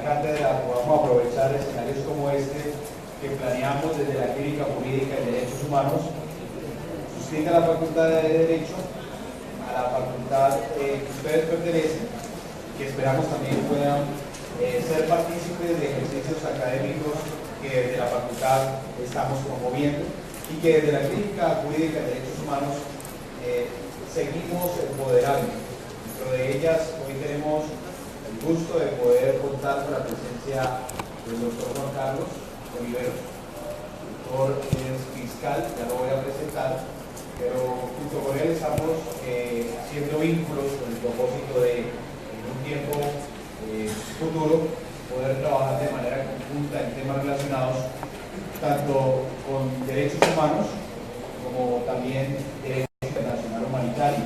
cátedra podamos aprovechar escenarios como este que planeamos desde la Clínica Jurídica de Derechos Humanos, suscrita a la Facultad de Derecho, a la facultad que ustedes pertenecen, que esperamos también puedan ser partícipes de ejercicios académicos que desde la facultad estamos promoviendo y que desde la Clínica Jurídica de Derechos Humanos seguimos empoderando. Dentro de ellas, hoy tenemos el gusto de poder contar con la presencia del doctor Juan Carlos Oliveros. El doctor es fiscal, ya lo voy a presentar, pero junto con él estamos haciendo vínculos con el propósito de, en un tiempo futuro, poder trabajar de manera conjunta en temas relacionados tanto con derechos humanos como también derecho internacional humanitario.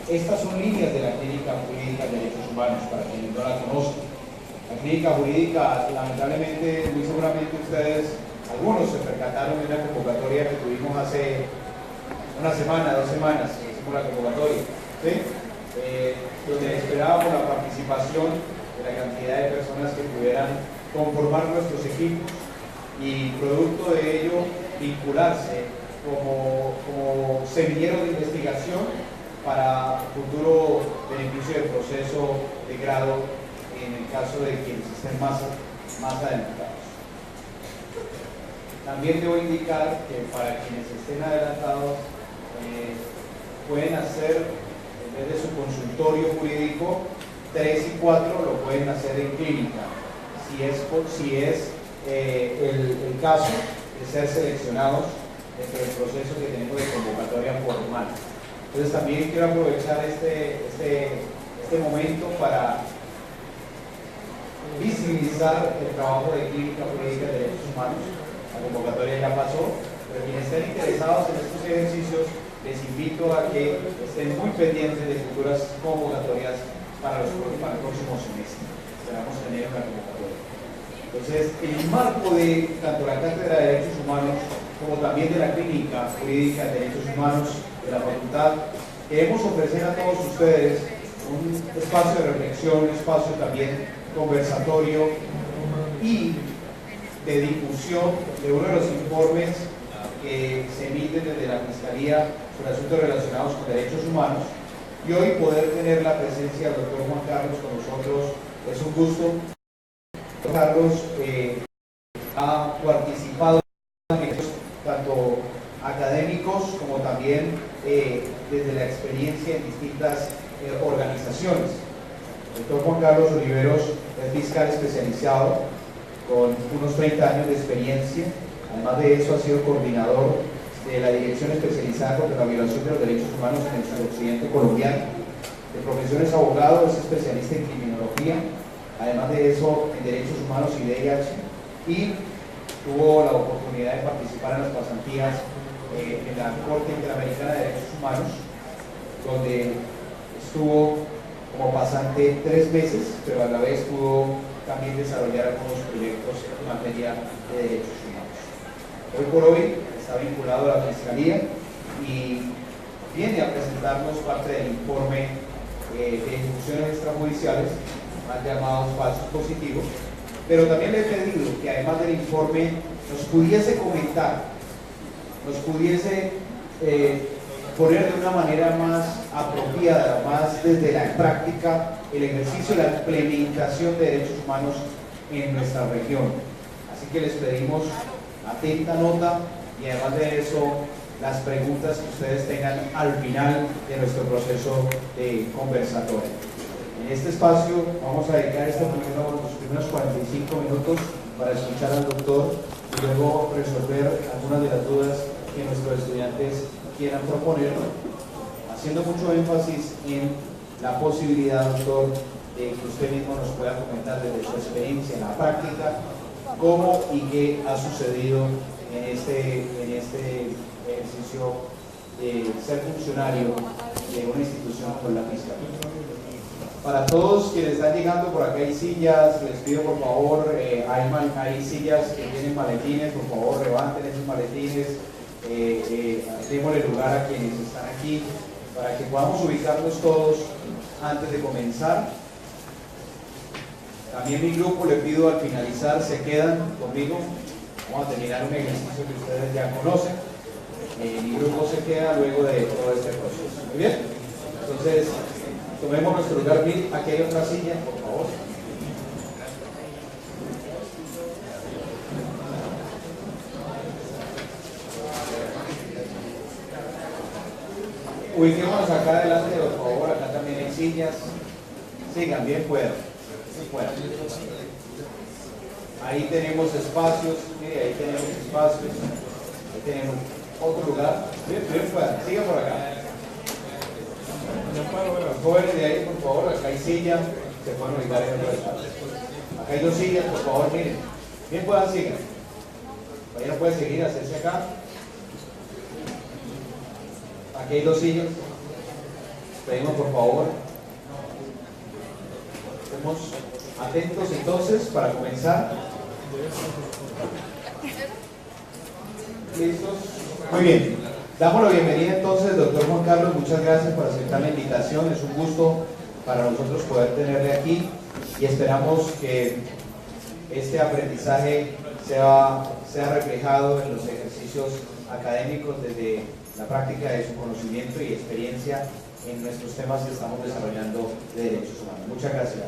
Estas son líneas de la Clínica Jurídica de Derechos Humanos, para quienes no la conozcan. La Clínica Jurídica, lamentablemente, muy seguramente ustedes, algunos se percataron de una convocatoria que tuvimos hace una semana, 2 semanas, hicimos la convocatoria, ¿sí? Donde esperábamos la participación de la cantidad de personas que pudieran conformar nuestros equipos y producto de ello vincularse como semillero de investigación para futuro beneficio del proceso de grado en el caso de quienes estén más adelantados. También debo indicar que para quienes estén adelantados pueden hacer, en vez de su consultorio jurídico, 3 y 4 lo pueden hacer en clínica, si es el caso de ser seleccionados dentro del proceso que tenemos de convocatoria formal. Entonces también quiero aprovechar este momento para visibilizar el trabajo de Clínica Jurídica de Derechos Humanos. La convocatoria ya pasó, pero quienes estén interesados en estos ejercicios, les invito a que estén muy pendientes de futuras convocatorias para el próximo semestre. Esperamos tener una convocatoria. Entonces, en el marco de tanto la Cátedra de Derechos Humanos como también de la Clínica Jurídica de Derechos Humanos de la Facultad, queremos ofrecer a todos ustedes un espacio de reflexión, un espacio también conversatorio y de difusión de uno de los informes que se emiten desde la Fiscalía sobre asuntos relacionados con derechos humanos, y hoy poder tener la presencia del doctor Juan Carlos con nosotros es un gusto. Juan Carlos ha participado en eventos tanto académicos como también desde la experiencia en distintas organizaciones. El doctor Juan Carlos Oliveros es fiscal especializado con unos 30 años de experiencia. Además de eso, ha sido coordinador de la Dirección Especializada contra la Violación de los Derechos Humanos en el suroccidente colombiano. De profesión es abogado, es especialista en criminología, además de eso en derechos humanos y VIH, y tuvo la oportunidad de participar en las pasantías en la Corte Interamericana de Derechos Humanos, donde estuvo como pasante 3 meses, pero a la vez pudo también desarrollar algunos proyectos en materia de derechos humanos. Hoy por hoy está vinculado a la Fiscalía y viene a presentarnos parte del informe de ejecuciones extrajudiciales, más llamados falsos positivos, pero también le he pedido que además del informe nos pudiese comentar, nos pudiese poner de una manera más apropiada, más desde la práctica, el ejercicio y la implementación de derechos humanos en nuestra región. Así que les pedimos atenta nota y además de eso las preguntas que ustedes tengan al final de nuestro proceso de conversatorio. En este espacio vamos a dedicar los primeros 45 minutos para escuchar al doctor y luego resolver algunas de las dudas que nuestros estudiantes quieran proponer, haciendo mucho énfasis en la posibilidad, doctor, de que usted mismo nos pueda comentar desde su experiencia en la práctica cómo y qué ha sucedido en este ejercicio de ser funcionario de una institución como la Fiscalía. Para todos quienes están llegando, por acá hay sillas, les pido por favor, hay sillas que tienen maletines, por favor levanten esos maletines, démosle lugar a quienes están aquí para que podamos ubicarnos todos antes de comenzar. También mi grupo le pido al finalizar, se quedan conmigo. Vamos a terminar un ejercicio que ustedes ya conocen. Mi grupo se queda luego de todo este proceso. Muy bien. Entonces, tomemos nuestro lugar. Bill, aquí hay otra silla, por favor. Ubiquémonos acá adelante, por favor. Acá también hay sillas. Sigan, bien puedan. Ahí tenemos espacios. Mire, ahí tenemos espacios. Ahí tenemos otro lugar. Bien puedan. Sigan por acá. Los jóvenes de ahí, por favor. Acá hay sillas. Se pueden ubicar en otro espacio. Acá hay dos sillas, por favor. Miren. Bien puedan, sigan. Vayan, pueden seguir, hacerse acá. Aquí hay dos sillas. Pedimos por favor. Estemos atentos entonces para comenzar. ¿Listos? Muy bien. Damos la bienvenida entonces, doctor Juan Carlos. Muchas gracias por aceptar la invitación. Es un gusto para nosotros poder tenerle aquí y esperamos que este aprendizaje sea reflejado en los ejercicios académicos desde la práctica de su conocimiento y experiencia en nuestros temas que estamos desarrollando de derechos humanos. Muchas gracias.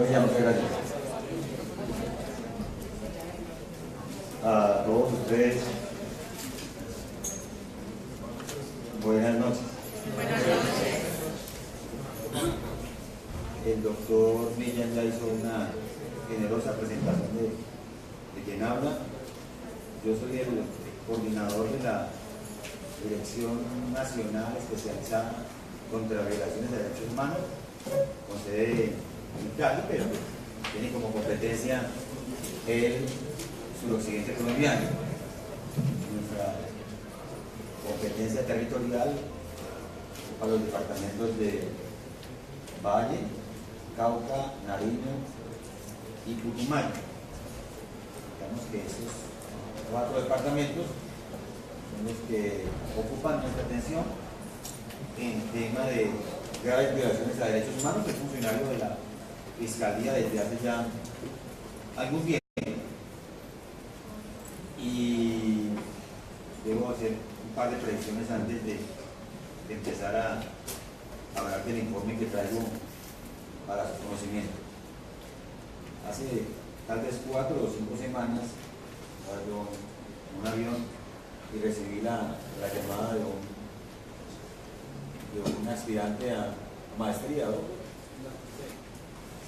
Muchas gracias a todos ustedes. Buenas noches. Buenas noches. El doctor Millán ya hizo una generosa presentación de quien habla. Yo soy el coordinador de la Dirección Nacional Especializada contra Violaciones de Derechos Humanos, con sede en Cali, pero tiene como competencia el suroccidente colombiano. Nuestra competencia territorial para los departamentos de Valle, Cauca, Nariño y Putumayo. Digamos que esos 4 departamentos son los que ocupan nuestra atención en tema de graves violaciones a derechos humanos. Es funcionario de la Fiscalía desde hace ya algún tiempo y debo hacer un par de predicciones antes de empezar a hablar del informe que traigo para su conocimiento. Hace tal vez 4 o 5 semanas salgo en un avión y recibí la llamada de un aspirante a maestría, ¿no?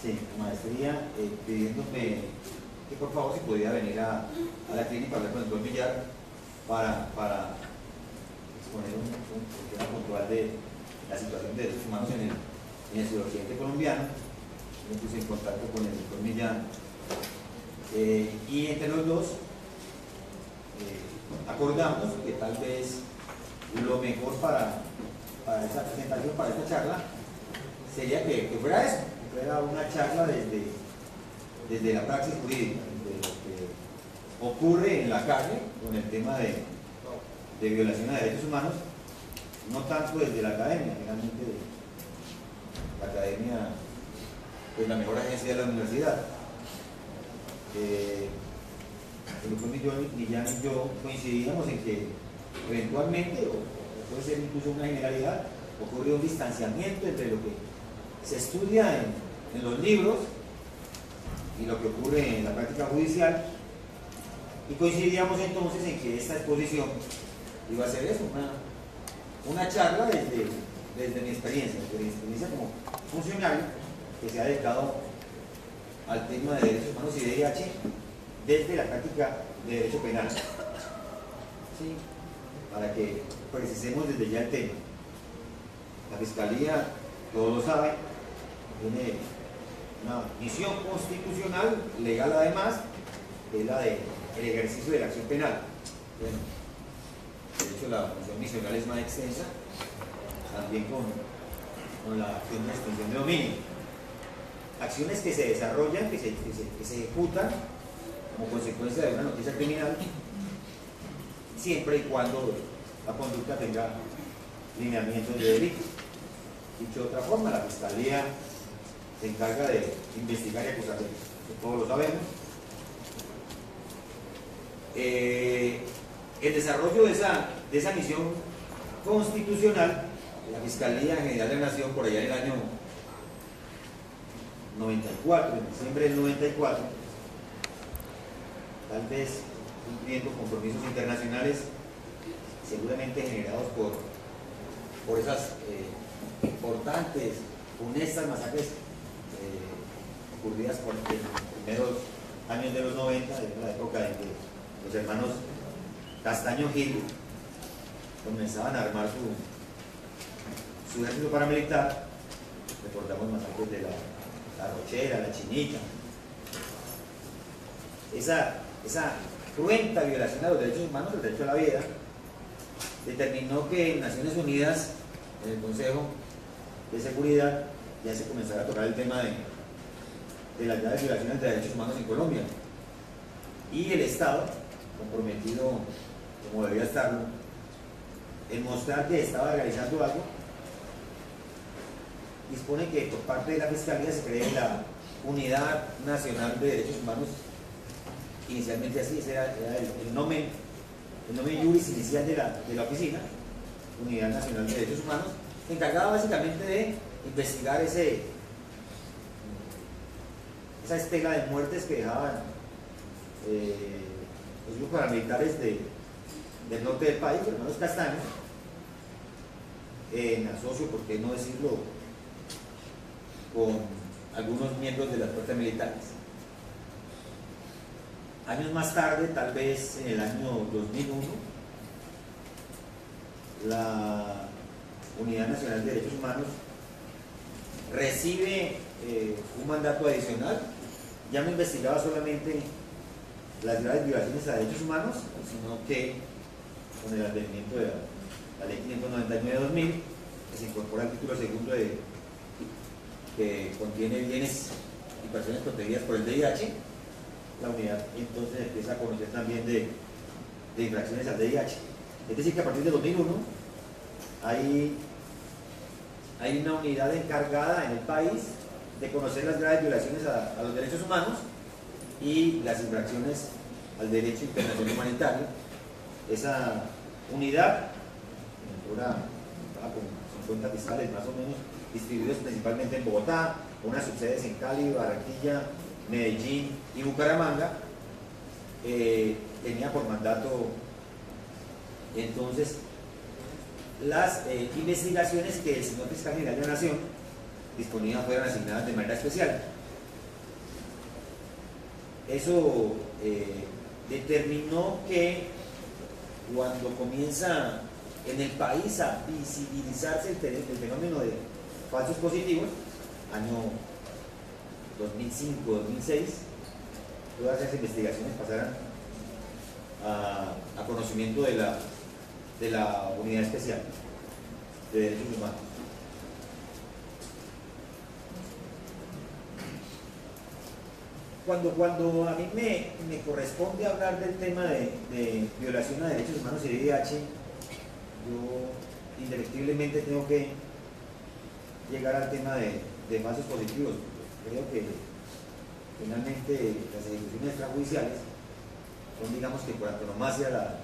Sí, maestría, pidiéndome que por favor si podía venir a la clínica para hablar con el doctor Villar para exponer un tema puntual de la situación de derechos humanos en el suroccidente colombiano. Me puse en contacto con el doctor Millán, y entre los dos acordamos que tal vez lo mejor para esta presentación, para esta charla, sería que fuera eso, que fuera una charla desde la praxis jurídica, de lo que ocurre en la calle con el tema de violación a derechos humanos, no tanto desde la academia, finalmente la academia es la mejor agencia de la universidad. El doctor Millán y yo coincidíamos en que eventualmente, o puede ser incluso una generalidad, ocurre un distanciamiento entre lo que se estudia en los libros y lo que ocurre en la práctica judicial, y coincidíamos entonces en que esta exposición iba a ser eso, una charla desde mi experiencia como funcionario que se ha dedicado al tema de derechos humanos y de IH desde la práctica de derecho penal. ¿Sí? Para que precisemos desde ya el tema. La Fiscalía, todos lo saben, tiene una misión constitucional, legal además, que es la del ejercicio de la acción penal. Bueno, de hecho, la función misional es más extensa, también con la acción de extinción de dominio. Acciones que se desarrollan, que se ejecutan como consecuencia de una noticia criminal, siempre y cuando la conducta tenga lineamientos de delito. Dicho de otra forma, la Fiscalía se encarga de investigar y acusar delitos, todos lo sabemos. El desarrollo de esa misión constitucional, la Fiscalía General de la Nación, por allá en el año 94, en diciembre del 94, tal vez cumpliendo compromisos internacionales seguramente generados por esas importantes, funestas masacres ocurridas por los primeros años de los 90, de la época en que los hermanos Castaño Gil comenzaban a armar su ejército paramilitar. Recordamos masacres de la Rochera, la Chinita. Esa cruenta violación a los derechos humanos, el derecho a la vida, determinó que en Naciones Unidas, en el Consejo de Seguridad, ya se comenzara a tocar el tema de las graves violaciones de derechos humanos en Colombia. Y el Estado, comprometido como debía estarlo, en mostrar que estaba realizando algo, dispone que por parte de la Fiscalía se cree la Unidad Nacional de Derechos Humanos. Inicialmente así, ese era el nomen juris inicial de la oficina, Unidad Nacional de Derechos Humanos, encargada básicamente de investigar esa estela de muertes que dejaban los grupos paramilitares del norte del país, los hermanos Castaño, en asocio, por qué no decirlo, con algunos miembros de las fuerzas militares. Años más tarde, tal vez en el año 2001, la Unidad Nacional de Derechos Humanos recibe un mandato adicional. Ya no investigaba solamente las graves violaciones a derechos humanos, sino que con el advenimiento de la Ley 599/2000, que se incorpora al título segundo que contiene bienes y personas protegidas por el VIH, la unidad entonces empieza a conocer también de infracciones al VIH. Es decir, que a partir de 2001 hay una unidad encargada en el país de conocer las graves violaciones a los derechos humanos y las infracciones al derecho internacional humanitario. Esa unidad, ahora con 50 fiscales más o menos, distribuidos principalmente en Bogotá, unas subsedes en Cali, Barranquilla, Medellín y Bucaramanga, tenía por mandato entonces las investigaciones que el señor Fiscal General de la Nación disponía fueran asignadas de manera especial. Eso determinó que cuando comienza en el país a visibilizarse el fenómeno de falsos positivos, año 2005-2006, todas esas investigaciones pasaran a conocimiento de la Unidad Especial de Derechos Humanos. Cuando a mí me corresponde hablar del tema de violación a derechos humanos y de VIH, yo indefectiblemente tengo que llegar al tema de falsos positivos. Creo que finalmente las ejecuciones extrajudiciales son, digamos que por antonomasia,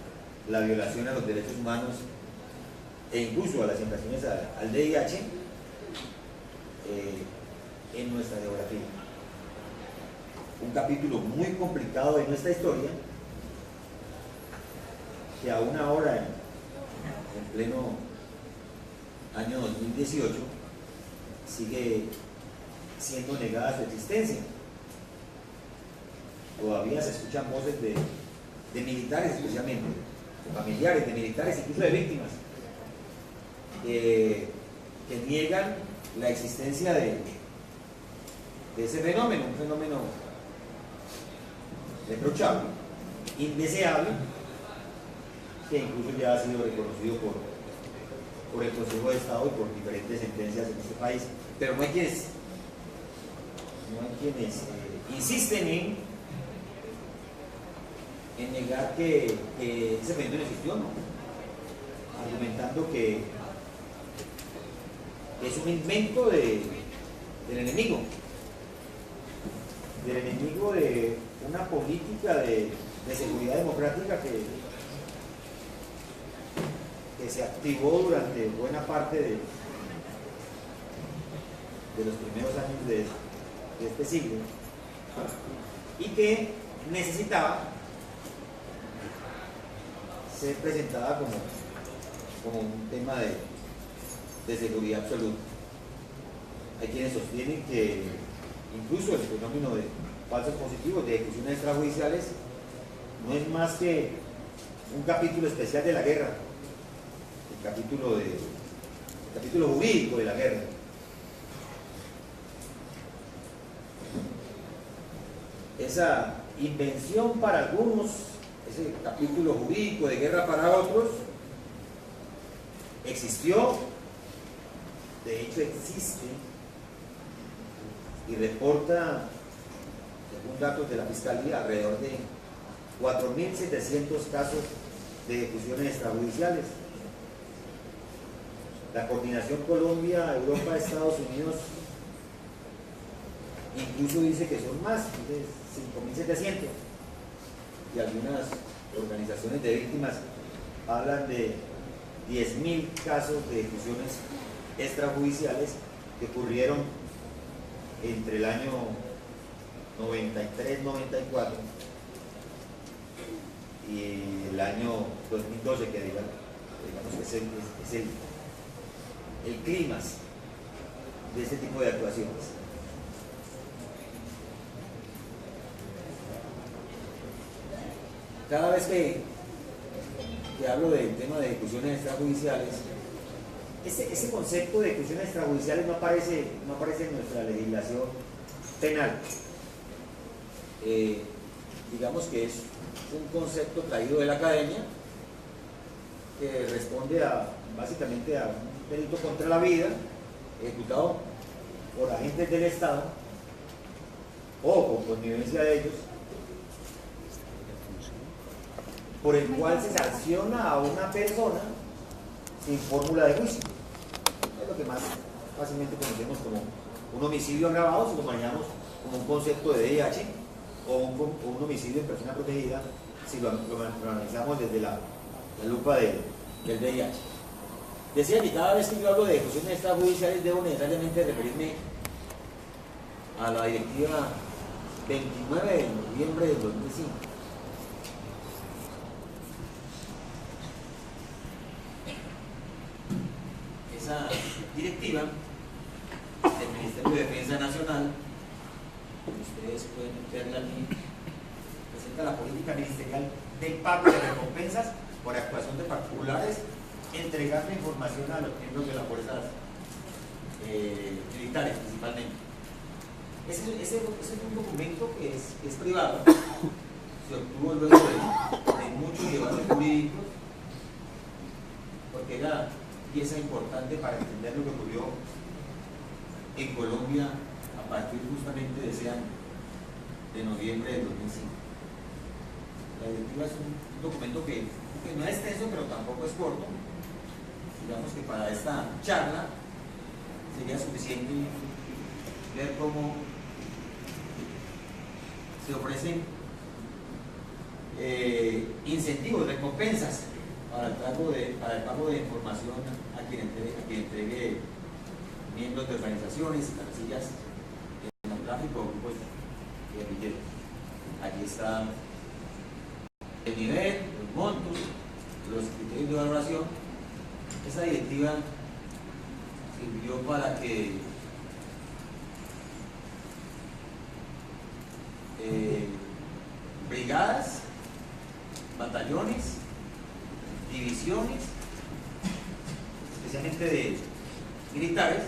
la violación a los derechos humanos e incluso a las infracciones al VIH en nuestra geografía. Un capítulo muy complicado de nuestra historia, que aún ahora, en pleno año 2018, sigue siendo negada su existencia. Todavía se escuchan voces de militares, especialmente, de familiares de militares, incluso de víctimas, que niegan la existencia de ese fenómeno, un fenómeno reprochable, indeseable, que incluso ya ha sido reconocido por el Consejo de Estado y por diferentes sentencias en este país. Pero no hay quienes insisten en negar que ese fenómeno existió, ¿no? Argumentando que es un invento del enemigo de una política de seguridad democrática que se activó durante buena parte de los primeros años de este siglo y que necesitaba ser presentada como un tema de seguridad absoluta. Hay quienes sostienen que incluso el fenómeno de falsos positivos, de ejecuciones extrajudiciales, no es más que un capítulo especial de la guerra, el capítulo jurídico de la guerra. Esa invención para algunos, ese capítulo jurídico de guerra para otros, existió, de hecho existe, y reporta, según datos de la Fiscalía, alrededor de 4.700 casos de ejecuciones extrajudiciales. La Coordinación Colombia, Europa, Estados Unidos, incluso dice que son más, de 5.700, y algunas organizaciones de víctimas hablan de 10.000 casos de ejecuciones extrajudiciales que ocurrieron entre el año 93-94 y el año 2012, que digamos que es el clímax de este tipo de actuaciones. Cada vez que hablo del tema de ejecuciones extrajudiciales, ese concepto de ejecuciones extrajudiciales no aparece en nuestra legislación penal. Digamos que es un concepto traído de la academia que responde básicamente a un delito contra la vida ejecutado por agentes del Estado o con connivencia de ellos, por el cual se sanciona a una persona sin fórmula de juicio. Es lo que más fácilmente conocemos como un homicidio agravado, si lo manejamos como un concepto de VIH, o un homicidio en persona protegida, si lo analizamos desde la lupa del VIH. Decía que cada vez que yo hablo de ejecuciones extrajudiciales debo necesariamente referirme a la directiva 29 de noviembre del 2005. Esa directiva del Ministerio de Defensa Nacional, ustedes pueden verla aquí, presenta la política ministerial del pago de recompensas por actuación de particulares entregar la información a los miembros de las fuerzas militares principalmente. Ese es un documento que es privado, se obtuvo luego de muchos debates jurídicos, porque era pieza importante para entender lo que ocurrió en Colombia a partir justamente de ese año, de noviembre del 2005. La directiva es un documento que no es extenso, pero tampoco es corto. Digamos que para esta charla sería suficiente ver cómo se ofrecen incentivos, recompensas para el pago de información a quien entregue miembros de organizaciones, casillas de narcotráfico o grupos guerrilleros. Aquí está el nivel, los montos, los criterios de valoración. Esa directiva sirvió para que brigadas, batallones, divisiones, especialmente de militares,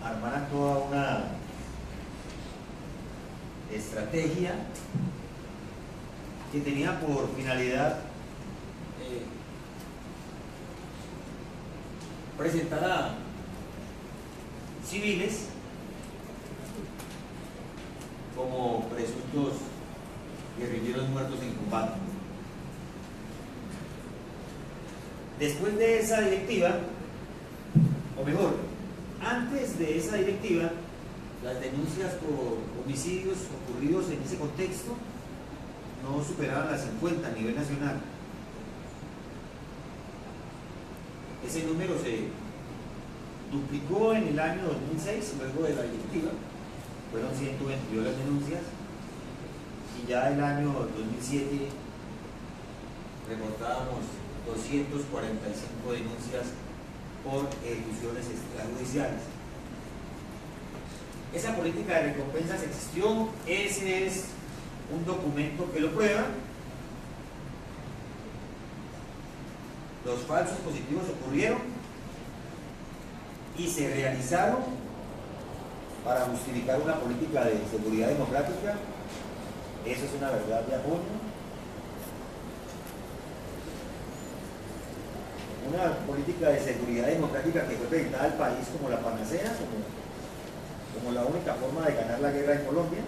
armaran toda una estrategia que tenía por finalidad presentar a civiles como presuntos guerrilleros muertos en combate. Después de esa directiva, o mejor, antes de esa directiva, las denuncias por homicidios ocurridos en ese contexto no superaban las 50 a nivel nacional. Ese número se duplicó en el año 2006, luego de la directiva. Fueron 122 las denuncias, y ya el año 2007 reportábamos 245 denuncias por ejecuciones extrajudiciales. Esa política de recompensas existió, ese es un documento que lo prueba. Los falsos positivos ocurrieron y se realizaron para justificar una política de seguridad democrática. Eso es una verdad de apoyo. Una política de seguridad democrática que fue presentada al país como la panacea, como la única forma de ganar la guerra en Colombia.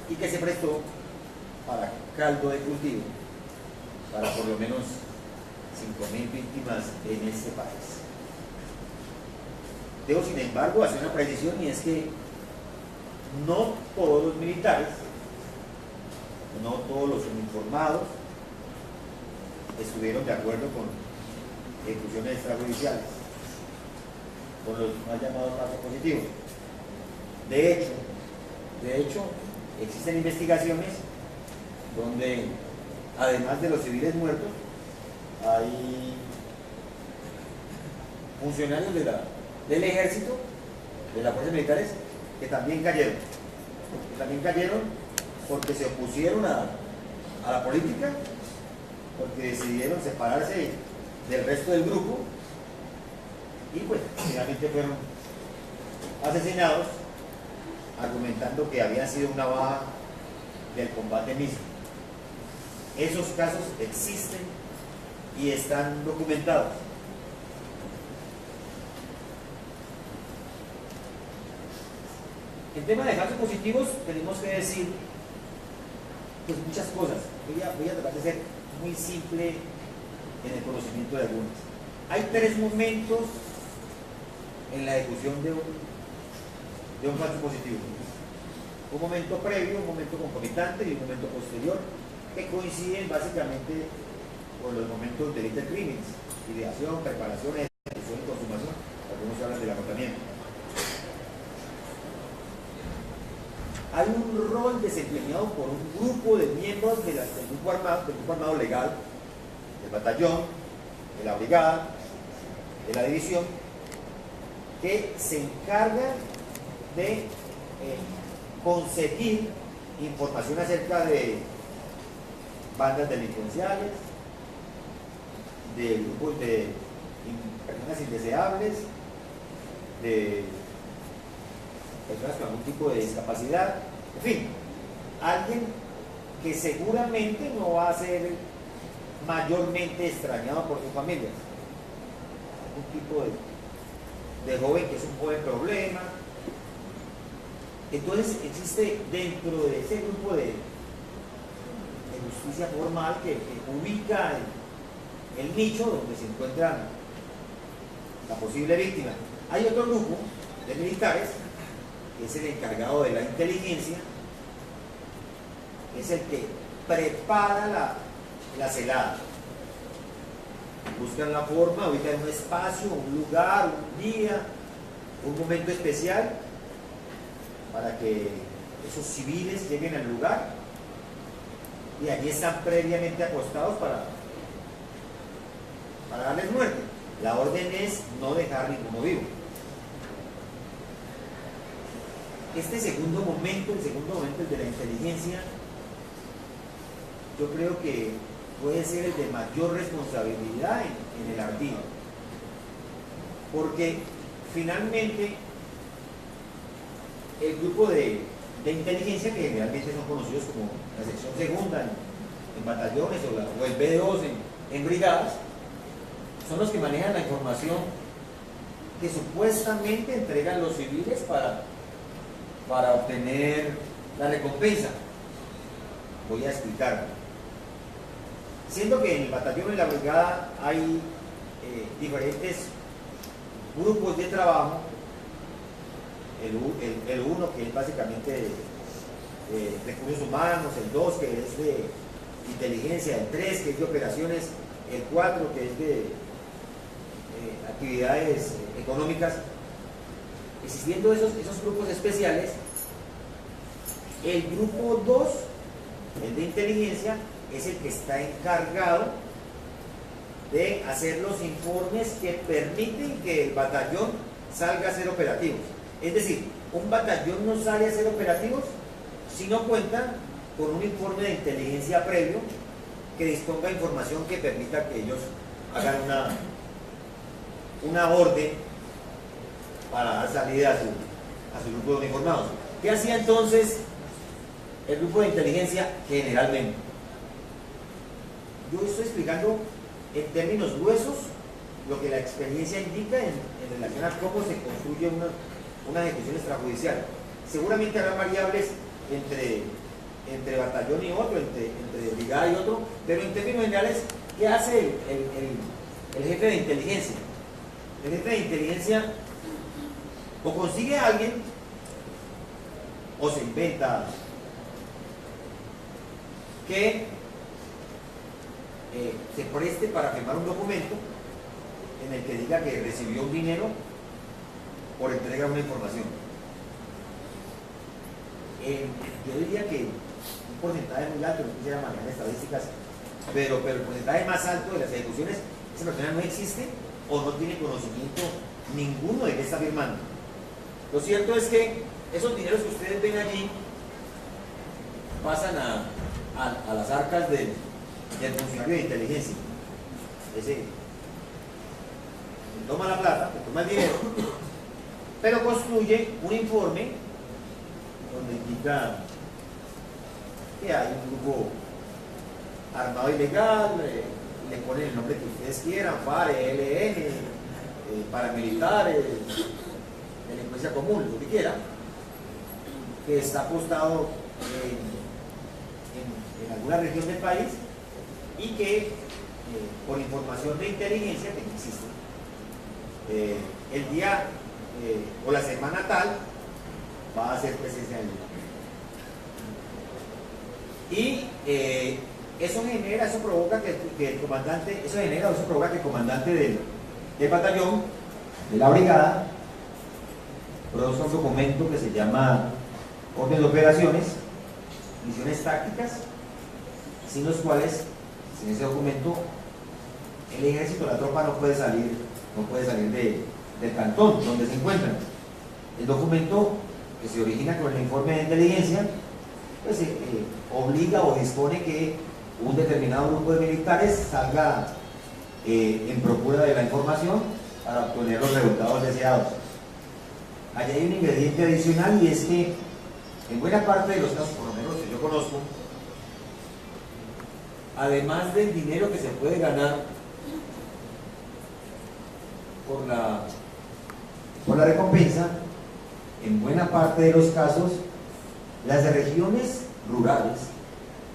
Y que se prestó para caldo de cultivo para por lo menos 5.000 víctimas en este país. Debo, sin embargo, hacer una precisión, y es que no todos los militares, no todos los uniformados estuvieron de acuerdo con ejecuciones extrajudiciales, con los más llamados falsos positivos. De hecho, existen investigaciones donde, además de los civiles muertos, hay funcionarios del ejército, de las fuerzas militares, que también cayeron. Porque se opusieron a la política, porque decidieron separarse del resto del grupo, y pues finalmente fueron asesinados, argumentando que había sido una baja del combate mismo. Esos casos existen y están documentados. En tema de falsos positivos tenemos que decir pues muchas cosas. Voy a tratar de ser muy simple en el conocimiento de algunas. Hay tres momentos en la ejecución de un falso positivo: un momento previo, un momento concomitante y un momento posterior, que coinciden básicamente con los momentos de delito crímenes: ideación, preparación, ejecución y consumación. Algunos hablan del agotamiento. Hay un rol desempeñado por un grupo de miembros del grupo armado legal, del batallón, de la brigada, de la división, que se encarga de conseguir información acerca de bandas delincuenciales, de grupos de personas indeseables, de personas con algún tipo de discapacidad, en fin, alguien que seguramente no va a ser mayormente extrañado por su familia, algún tipo de joven que es un joven problema. Entonces existe dentro de ese grupo de justicia formal que ubica el nicho donde se encuentra la posible víctima. Hay otro grupo de militares que es el encargado de la inteligencia, es el que prepara la celada. Buscan la forma, ubican un espacio, un lugar, un día, un momento especial para que esos civiles lleguen al lugar y allí están previamente acostados para darles muerte. La orden es no dejar ninguno vivo. Este segundo momento, el de la inteligencia, yo creo que puede ser el de mayor responsabilidad en el ardid, porque finalmente el grupo de inteligencia, que generalmente son conocidos como la sección segunda en batallones o el B2 en brigadas, son los que manejan la información que supuestamente entregan los civiles para obtener la recompensa. Voy a explicarlo. Siendo que en el batallón y la brigada hay diferentes grupos de trabajo, el 1 que es básicamente recursos humanos, el 2 que es de inteligencia, el 3 que es de operaciones, el 4 que es de actividades económicas. Existiendo esos grupos especiales, el grupo 2, el de inteligencia, es el que está encargado de hacer los informes que permiten que el batallón salga a ser operativos. Es decir, un batallón no sale a ser operativos si no cuenta con un informe de inteligencia previo que disponga información que permita que ellos hagan una orden para dar salida a su grupo de uniformados. ¿Qué hacía entonces el grupo de inteligencia generalmente? Yo estoy explicando en términos gruesos lo que la experiencia indica en relación a cómo se construye una ejecución extrajudicial. Seguramente habrá variables entre batallón y otro, entre brigada y otro, pero en términos generales, ¿qué hace el jefe de inteligencia? El jefe de inteligencia o consigue a alguien o se inventa que se preste para firmar un documento en el que diga que recibió un dinero por entregar una información. Yo diría que un porcentaje muy alto, no quisiera manejar estadísticas, pero el porcentaje más alto de las ejecuciones, esa persona no existe o no tiene conocimiento ninguno de qué está firmando. Lo cierto es que esos dineros que ustedes ven allí pasan a las arcas del funcionario de inteligencia. Ese toma la plata, toma el dinero, pero construye un informe donde indica que hay un grupo armado ilegal, le ponen el nombre que ustedes quieran, FARE, ELN, paramilitares, delincuencia común, lo que quieran, que está apostado en alguna región del país y que por información de inteligencia que no existe, el día o la semana tal va a ser presencia del lugar. Y eso provoca que el comandante, eso provoca que el comandante del batallón, de la brigada, produzca un documento que se llama Orden de Operaciones, Misiones Tácticas, sin los cuales, sin ese documento, el ejército, la tropa no puede salir del cantón donde se encuentran. El documento, que se origina con el informe de inteligencia, pues obliga o dispone que un determinado grupo de militares salga en procura de la información para obtener los resultados deseados. Allí hay un ingrediente adicional, y es que en buena parte de los casos, por lo menos que yo conozco, además del dinero que se puede ganar por la recompensa, en buena parte de los casos, las regiones rurales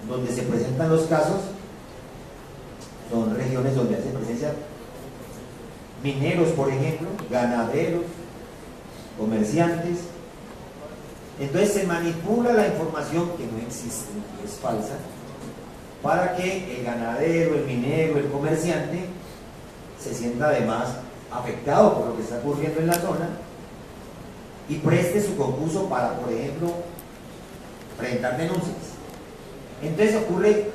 donde se presentan los casos son regiones donde hace presencia mineros, por ejemplo, ganaderos, comerciantes. Entonces se manipula la información que no existe, que es falsa, para que el ganadero, el minero, el comerciante se sienta además afectado por lo que está ocurriendo en la zona y preste su concurso para, por ejemplo, presentar denuncias. Entonces ocurre,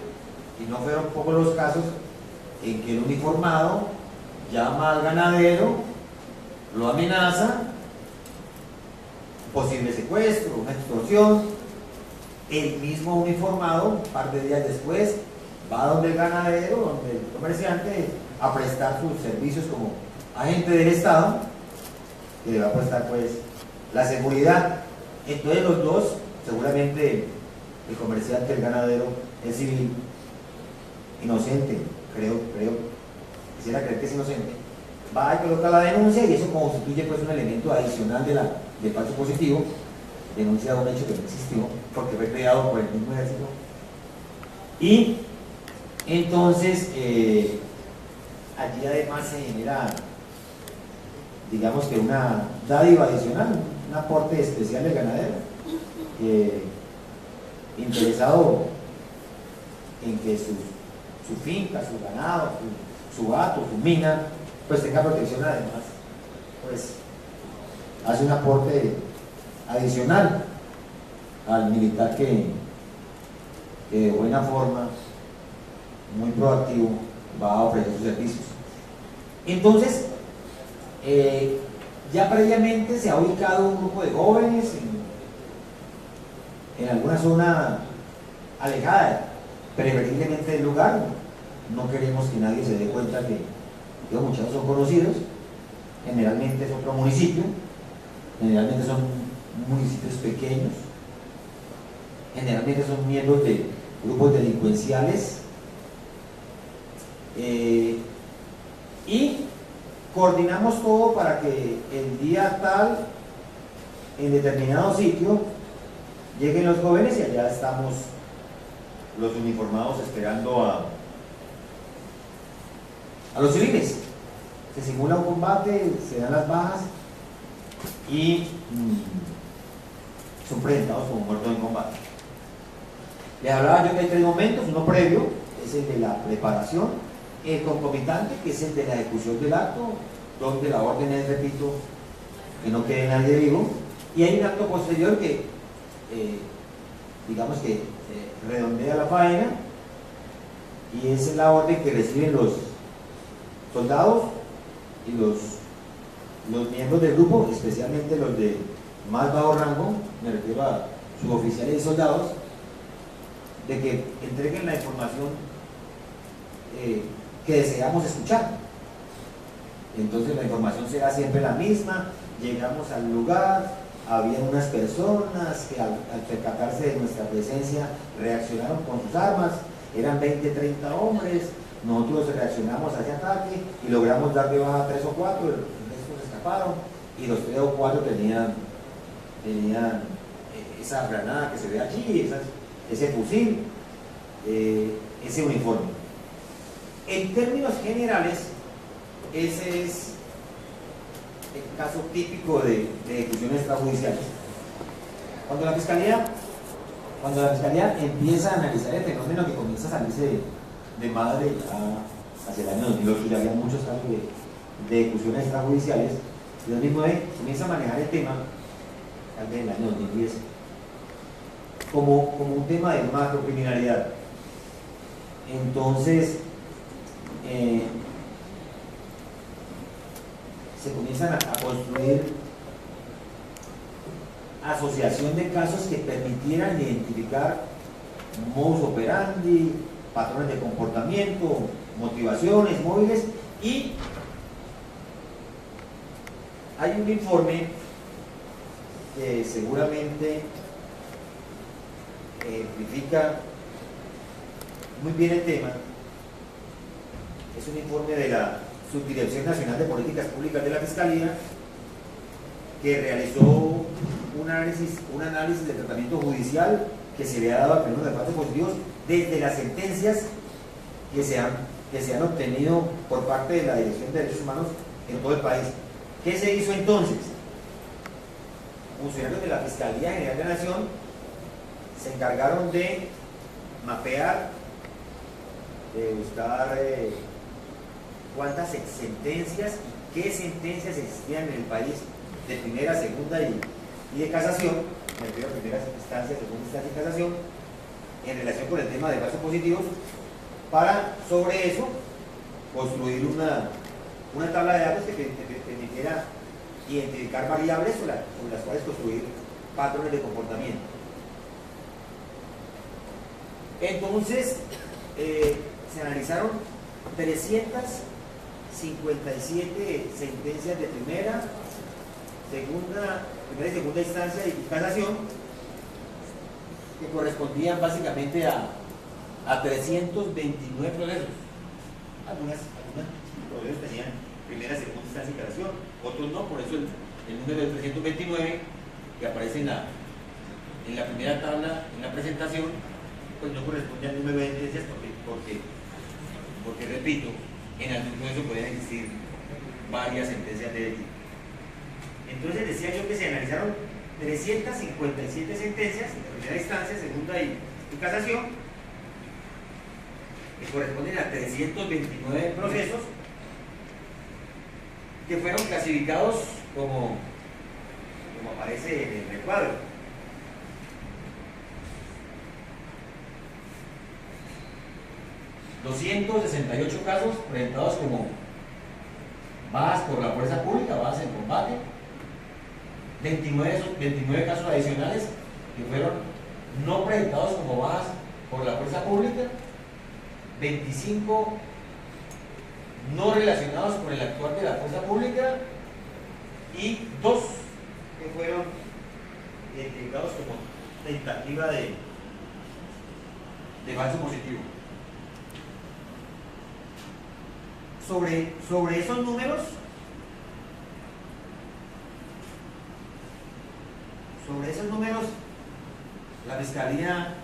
y no fueron pocos los casos, en que el uniformado llama al ganadero, lo amenaza, posible secuestro, una extorsión. El mismo uniformado, un par de días después, va donde el ganadero, donde el comerciante, a prestar sus servicios como agente del Estado, que le va a prestar pues la seguridad. Entonces los dos, seguramente el comerciante, el ganadero, es civil, inocente, creo, quisiera creer que es inocente, va y coloca la denuncia, y eso constituye pues un elemento adicional del falso positivo, denuncia un hecho que no existió porque fue creado por el mismo ejército. Y entonces allí además se genera, digamos que una dádiva adicional, un aporte especial del ganadero, interesado en que su finca, su ganado, su hato, su mina, pues tenga protección. Además, pues hace un aporte adicional al militar que de buena forma, muy proactivo, va a ofrecer sus servicios. Entonces, ya previamente se ha ubicado un grupo de jóvenes en alguna zona alejada, preferiblemente del lugar. No queremos que nadie se dé cuenta que los muchachos son conocidos. Generalmente es otro municipio, generalmente son municipios pequeños, generalmente son miembros de grupos delincuenciales, y coordinamos todo para que el día tal, en determinado sitio, lleguen los jóvenes, y allá estamos los uniformados esperando a los civiles. Se simula un combate, se dan las bajas y son presentados como muertos en combate. Les hablaba yo que hay 3 momentos: uno previo, es el de la preparación; el concomitante, que es el de la ejecución del acto, donde la orden es, repito, que no quede nadie vivo; y hay un acto posterior que digamos que redondea la faena, y es la orden que reciben los soldados y los miembros del grupo, especialmente los de más bajo rango, me refiero a suboficiales y soldados, de que entreguen la información que deseamos escuchar. Entonces la información será siempre la misma. Llegamos al lugar, había unas personas que al percatarse de nuestra presencia reaccionaron con sus armas, eran 20, 30 hombres. Nosotros reaccionamos a ese ataque y logramos dar de baja 3 o 4, el resto se escaparon, y los 3 o 4 tenían esa granada que se ve allí, ese fusil, ese uniforme. En términos generales, ese es el caso típico de ejecuciones extrajudiciales. Cuando la fiscalía empieza a analizar el fenómeno, que comienza a salirse de madre hacia el año 2008, ya había muchos casos de ejecuciones extrajudiciales, y 2009 comienza a manejar el tema, tal vez en el año 2010, como un tema de macrocriminalidad. Entonces se comienzan a construir asociación de casos que permitieran identificar modus operandi, patrones de comportamiento, motivaciones, móviles, y hay un informe que seguramente ejemplifica muy bien el tema. Es un informe de la Subdirección Nacional de Políticas Públicas de la Fiscalía, que realizó un análisis de tratamiento judicial que se le ha dado a fenómenos de falsos positivos desde las sentencias que se han obtenido por parte de la Dirección de Derechos Humanos en todo el país. ¿Qué se hizo entonces? Funcionarios de la Fiscalía General de la Nación se encargaron de mapear, de buscar cuántas sentencias y qué sentencias existían en el país de primera, segunda y de casación, me refiero a primera instancia, segunda instancia y casación, en relación con el tema de falsos positivos, para sobre eso construir una tabla de datos que permitiera identificar variables sobre las cuales construir patrones de comportamiento. Entonces, se analizaron 357 sentencias de primera y segunda instancia y casación, que correspondían básicamente a 329 procesos. Algunos procesos tenían primera, segunda instancia y casación, otros no, por eso el número de 329 que aparece en la primera tabla, en la presentación, pues no corresponde al número de sentencias porque repito, en algún proceso pueden existir varias sentencias de delito. Entonces decía yo que se analizaron 357 sentencias de primera instancia, segunda y casación, que corresponden a 329 procesos que fueron clasificados como aparece en el recuadro. ...268 casos presentados como bajas por la fuerza pública, bajas en combate, 29 casos adicionales que fueron no presentados como bajas por la fuerza pública, 25 no relacionados con el actuar de la fuerza pública y 2 que fueron identificados como tentativa de falso positivo. Sobre esos números, la Fiscalía,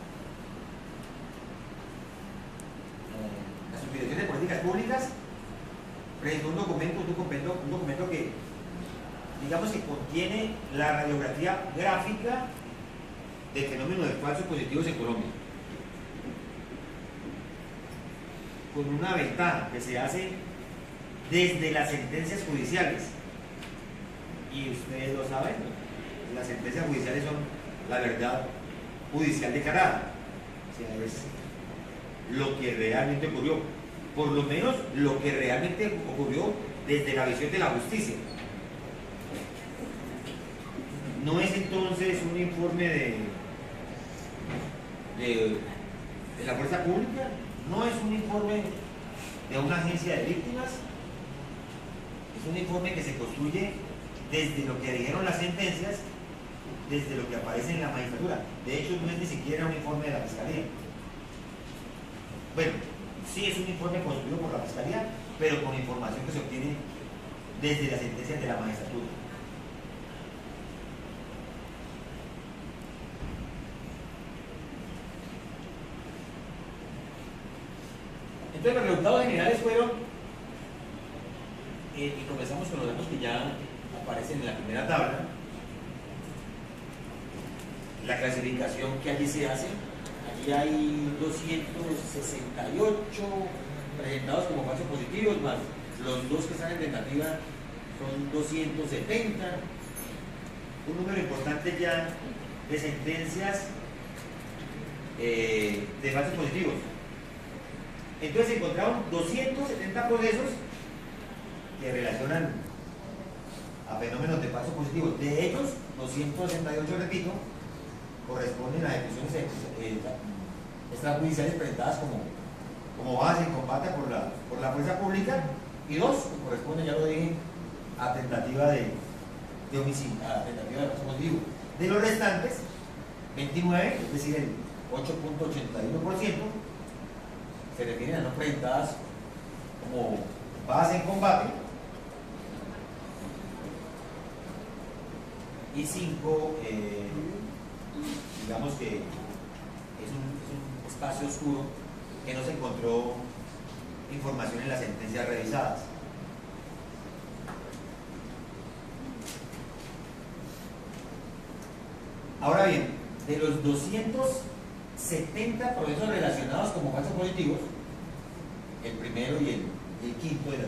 la Subdirección de Políticas Públicas, presentó un documento que, digamos, que contiene la radiografía gráfica del fenómeno de falsos positivos en Colombia, con una ventaja que se hace desde las sentencias judiciales, y ustedes lo saben, las sentencias judiciales son la verdad judicial declarada, o sea, es lo que realmente ocurrió, por lo menos lo que realmente ocurrió desde la visión de la justicia. No es entonces un informe de la fuerza pública, no es un informe de una agencia de víctimas, es un informe que se construye desde lo que dijeron las sentencias, desde lo que aparece en la magistratura. De hecho, no es ni siquiera un informe de la Fiscalía. Bueno, sí es un informe construido por la Fiscalía, pero con información que se obtiene desde las sentencias de la magistratura. Entonces, los resultados generales fueron, y comenzamos con los datos que ya aparecen en la primera tabla, la clasificación que allí se hace. Allí hay 268 presentados como falsos positivos, más los 2 que están en tentativa son 270, un número importante ya de sentencias de falsos positivos. Entonces se encontraron 270 procesos que relacionan a fenómenos de falso positivos. De ellos, 268, repito, corresponden a ejecuciones extrajudiciales presentadas como base en combate por la fuerza pública, y 2 que corresponden, ya lo dije, a tentativa de homicidio, a tentativa de falso positivo. De los restantes, 29, es decir, el 8.81%, se refieren a no presentadas como base en combate, y 5, digamos que es un espacio oscuro que no se encontró información en las sentencias revisadas. Ahora bien, de los 270 procesos relacionados como falsos positivos, el primero y el quinto de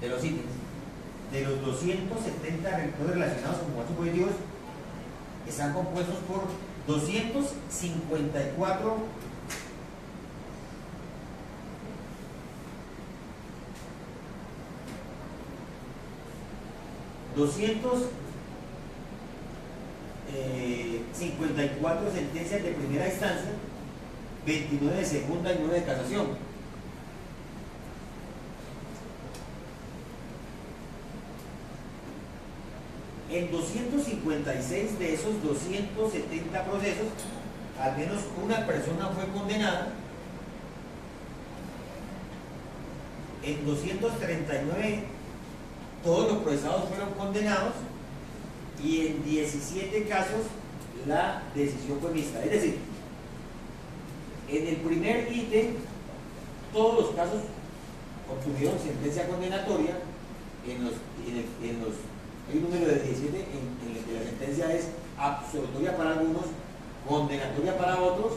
los ítems, de los 270 procesos relacionados como falsos positivos, están compuestos por 254 54 sentencias de primera instancia, 29 de segunda y 9 de casación. En 256 de esos 270 procesos, al menos una persona fue condenada. En 239 todos los procesados fueron condenados, y en 17 casos la decisión fue mixta. Es decir, en el primer ítem todos los casos obtuvieron sentencia condenatoria. Hay un número de 17 en el que la sentencia es absolutoria para algunos, condenatoria para otros,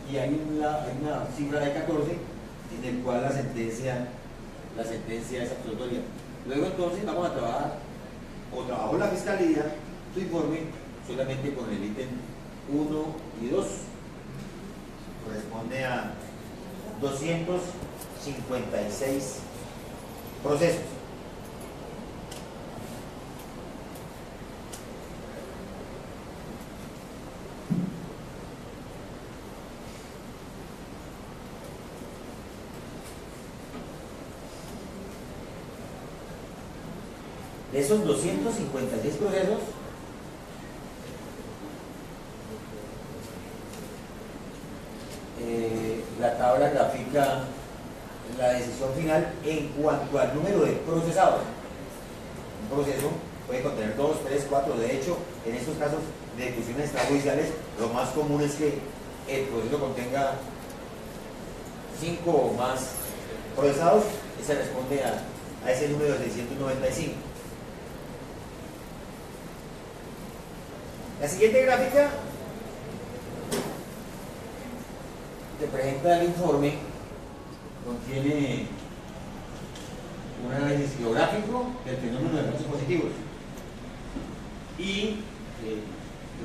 y hay una cifra de 14 en el cual la sentencia es absolutoria. Luego entonces vamos a trabajar, o trabajó la Fiscalía su informe solamente con el ítem 1 y 2. Corresponde a 256 procesos. De esos 256 procesos, la tabla grafica la decisión final en cuanto al número de procesados. Un proceso puede contener 2, 3, 4. De hecho, en estos casos de ejecuciones extrajudiciales, lo más común es que el proceso contenga 5 o más procesados, y se responde a ese número de 695. La siguiente gráfica te presenta el informe, contiene un análisis geográfico del fenómeno de falsos positivos, y pues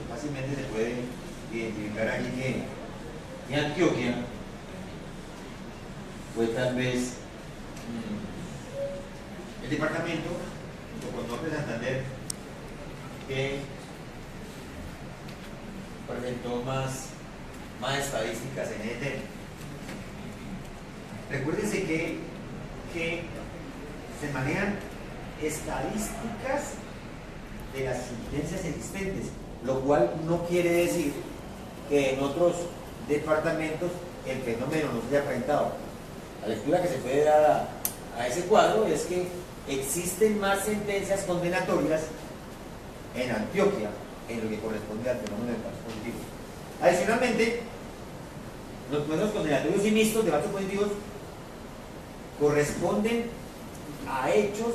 fácilmente se puede identificar aquí que Antioquia fue tal vez el departamento, junto con Norte de Santander, que presentó más estadísticas en este tema. Recuérdense que se manejan estadísticas de las sentencias existentes, lo cual no quiere decir que en otros departamentos el fenómeno no se haya presentado. La lectura que se puede dar a ese cuadro es que existen más sentencias condenatorias en Antioquia en lo que corresponde al fenómeno de falsos positivos. Adicionalmente, los procesos condenatorios y mixtos de falsos positivos corresponden a hechos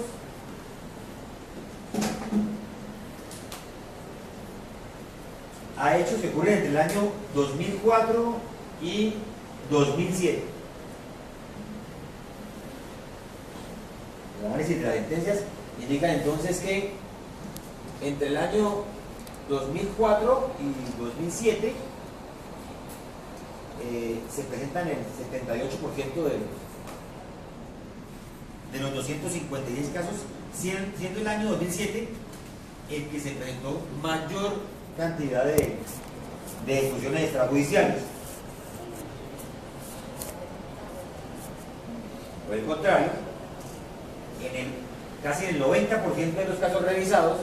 que ocurren entre el año 2004 y 2007. El análisis de las sentencias indica entonces que entre el año 2004 y 2007 se presentan el 78% de los 256 casos, siendo el año 2007 el que se presentó mayor cantidad de ejecuciones extrajudiciales. Por el contrario, casi en el 90% de los casos revisados,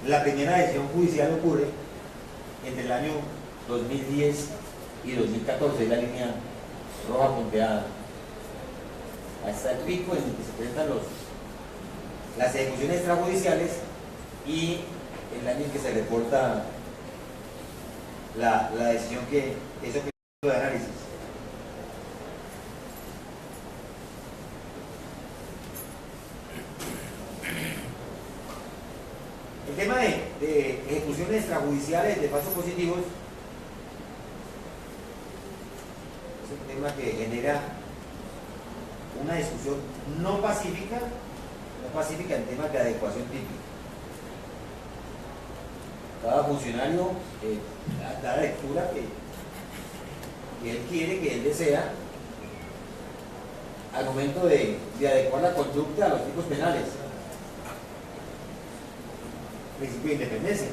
la primera decisión judicial ocurre entre el año 2010 y 2014, la línea roja punteada. Hasta el pico en el que se presentan las ejecuciones extrajudiciales y el año en que se reporta la decisión que es objeto de análisis. El tema de ejecuciones extrajudiciales de falsos positivos es un tema que genera una discusión no pacífica en temas de adecuación típica. Cada funcionario da la lectura que él quiere, que él desea, al momento de adecuar la conducta a los tipos penales. Principio de independencia.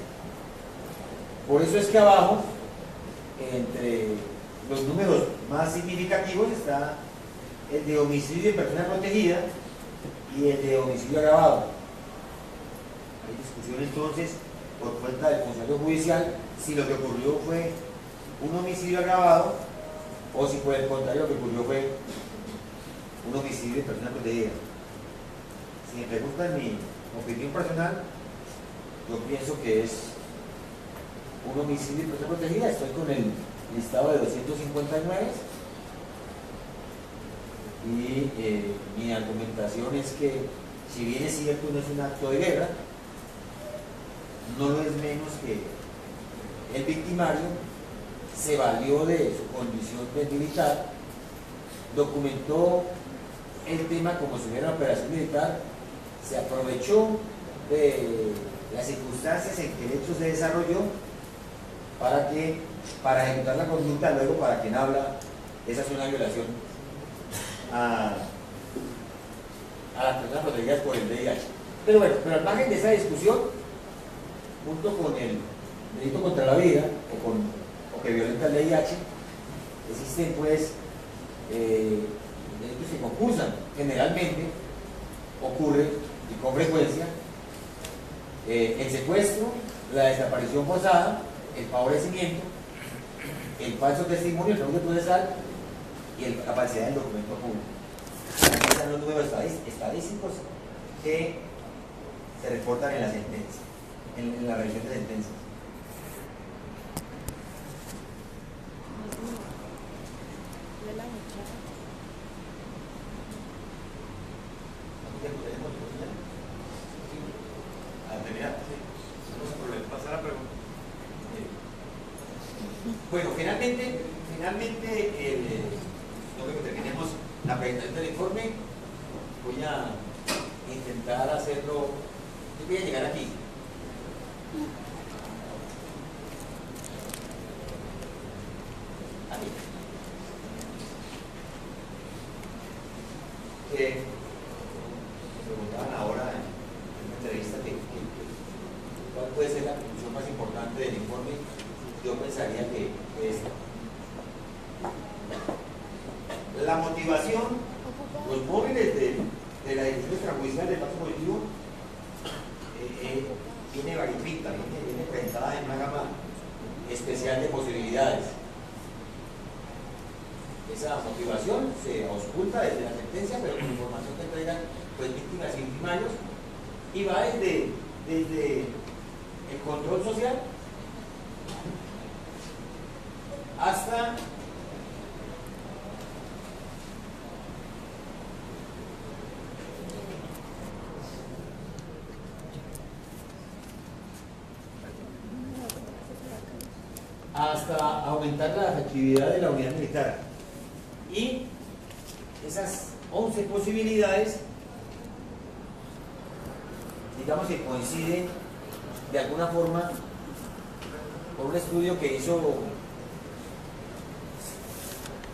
Por eso es que abajo, entre los números más significativos, está el de homicidio de persona protegida y el de homicidio agravado. Hay discusión entonces por cuenta del funcionario judicial si lo que ocurrió fue un homicidio agravado o si por el contrario lo que ocurrió fue un homicidio de persona protegida. Si me preguntan mi opinión personal, yo pienso que es un homicidio de persona protegida. Estoy con el listado de 259 y mi argumentación es que, si bien es cierto no es un acto de guerra, no lo es menos que el victimario se valió de su condición de militar, documentó el tema como si fuera una operación militar, se aprovechó de las circunstancias en que el hecho se desarrolló para ejecutar la conducta. Luego, para quien habla, esa es una violación a las personas protegidas por el VIH. Pero bueno, al margen de esa discusión, junto con el delito contra la vida o que violenta el VIH, existen pues delitos que concursan. Generalmente ocurre, y con frecuencia, el secuestro, la desaparición forzada, el favorecimiento, el falso testimonio, el fraude procesal y la falsedad del documento público. Aquí están los números estadísticos que se reportan en la sentencia, en la revisión de sentencias. Bueno, finalmente luego que terminemos la presentación del informe, voy a intentar hacerlo. Yo voy a llegar aquí. Aquí. Me preguntaban ahora en una entrevista cuál puede ser la conclusión más importante del informe. Yo pensaría que esta. La motivación, los móviles de la ejecución extrajudicial del falso positivo viene variopinta, viene presentada en una gama especial de posibilidades. Esa motivación se ausculta desde la sentencia, pero con información que entregan pues víctimas y victimarios, y va desde el control social hasta aumentar la efectividad de la unidad militar. Y esas 11 posibilidades, digamos que coinciden de alguna forma con un estudio que hizo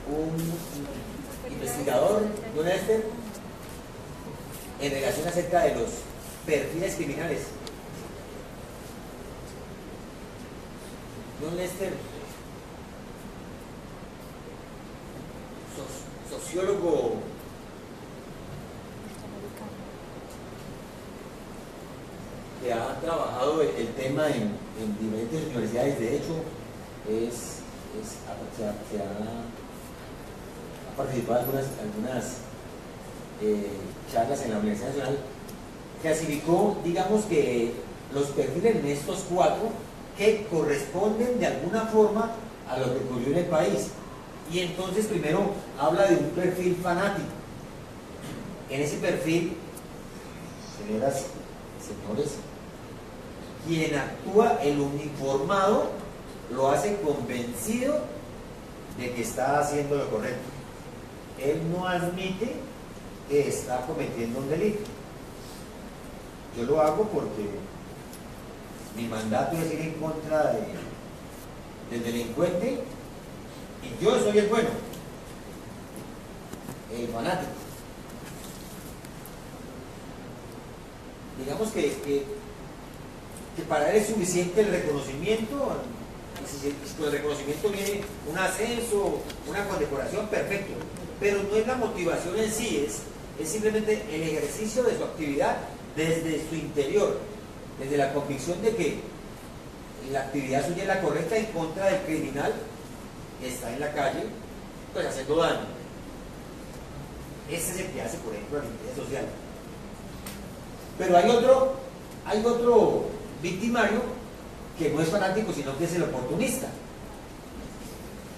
un investigador, John Ester, en relación acerca de los perfiles criminales. Don Lester, sociólogo que ha trabajado el tema en diferentes universidades, de hecho, ha participado en algunas charlas en la Universidad Nacional, clasificó, digamos que los perfiles en estos 4 que corresponden de alguna forma a lo que ocurrió en el país. Y entonces primero habla de un perfil fanático. En ese perfil, señoras y señores, quien actúa, el uniformado, lo hace convencido de que está haciendo lo correcto. Él no admite que está cometiendo un delito. Yo lo hago porque mi mandato es ir en contra del delincuente y yo soy el bueno, el fanático. Digamos que para él es suficiente el reconocimiento, y si con el reconocimiento viene un ascenso, una condecoración, perfecto, pero no es la motivación en sí, es simplemente el ejercicio de su actividad desde su interior, desde la convicción de que la actividad suya es la correcta en contra del criminal que está en la calle, pues haciendo daño. Ese es el que hace, por ejemplo, la interés social. Pero hay otro victimario que no es fanático, sino que es el oportunista.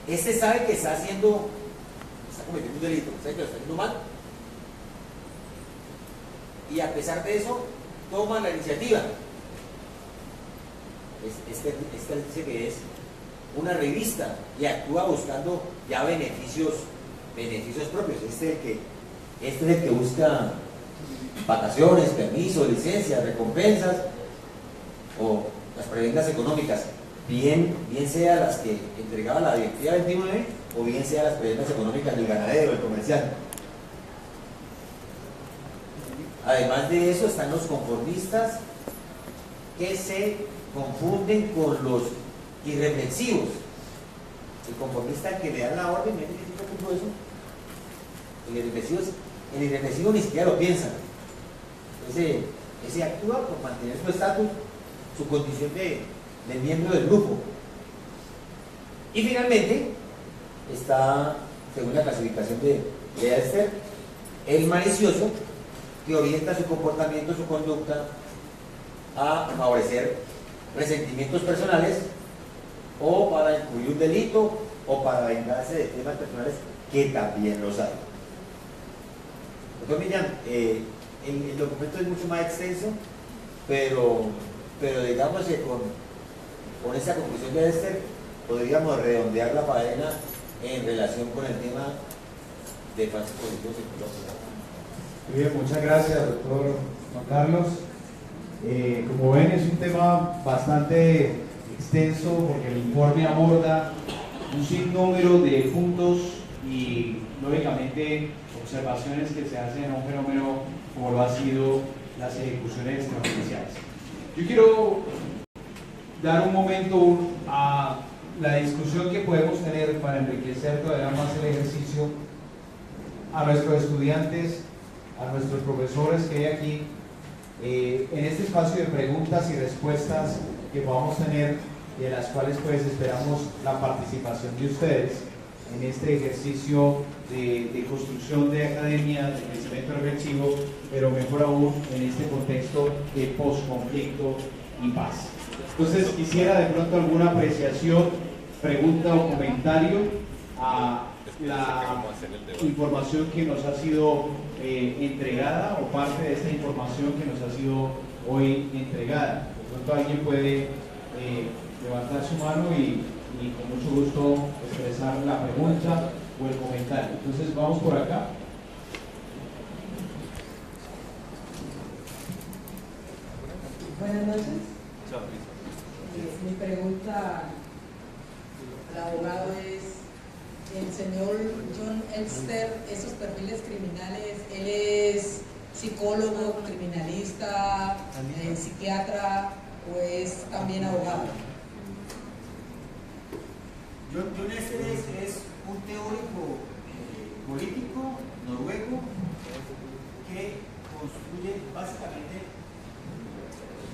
Este sabe que está cometiendo un delito, sabe que lo está haciendo mal, y a pesar de eso toma la iniciativa. Este dice que es una revista y actúa buscando ya beneficios propios. Este es el que busca vacaciones, permisos, licencias, recompensas o las prebendas económicas, bien sea las que entregaba la Directiva 29 o bien sea las prebendas económicas del ganadero, del comercial. Además de eso están los conformistas que se confunden con los irreflexivos. El conformista que le da la orden, miren qué tipo eso. El irreflexivo ni siquiera lo piensa. Ese actúa por mantener su estatus, su condición de miembro del grupo. Y finalmente está, según la clasificación de Lester, el malicioso, que orienta su comportamiento, su conducta a favorecer resentimientos personales o para encubrir un delito o para vengarse de temas personales, que también los hay. Doctor Millán, el documento es mucho más extenso, pero digamos que con esa conclusión de Lester podríamos redondear la faena en relación con el tema de falsos positivos psicológicos. Muy bien, muchas gracias, doctor Juan Carlos. Como ven, es un tema bastante extenso porque el informe aborda un sinnúmero de puntos y, lógicamente, observaciones que se hacen a un fenómeno como lo ha sido las ejecuciones extrajudiciales. Yo quiero dar un momento a la discusión que podemos tener para enriquecer todavía más el ejercicio a nuestros estudiantes, a nuestros profesores que hay aquí, en este espacio de preguntas y respuestas que podamos tener y en las cuales pues esperamos la participación de ustedes en este ejercicio de construcción de academia, de pensamiento reflexivo, pero mejor aún en este contexto de posconflicto y paz. Entonces quisiera de pronto alguna apreciación, pregunta o comentario a la información que nos ha sido entregada o parte de esta información que nos ha sido hoy entregada. Por tanto, alguien puede levantar su mano y con mucho gusto expresar la pregunta o el comentario. Entonces vamos por acá. Buenas noches. Mi pregunta al abogado es: el señor John Elster, esos perfiles criminales, ¿él es psicólogo, criminalista, psiquiatra o es también abogado? John Lester es un teórico político noruego que construye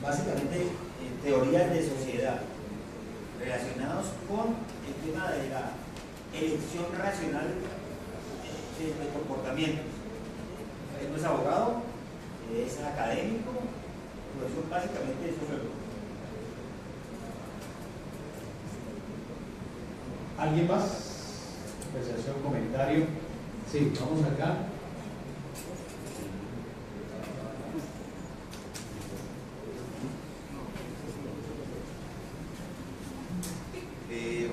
básicamente teorías de sociedad relacionados con el tema de la elección racional de comportamientos. Él no es abogado, es académico, profesor, básicamente eso fue. ¿Alguien más? Apreciación, comentario. Sí, vamos acá.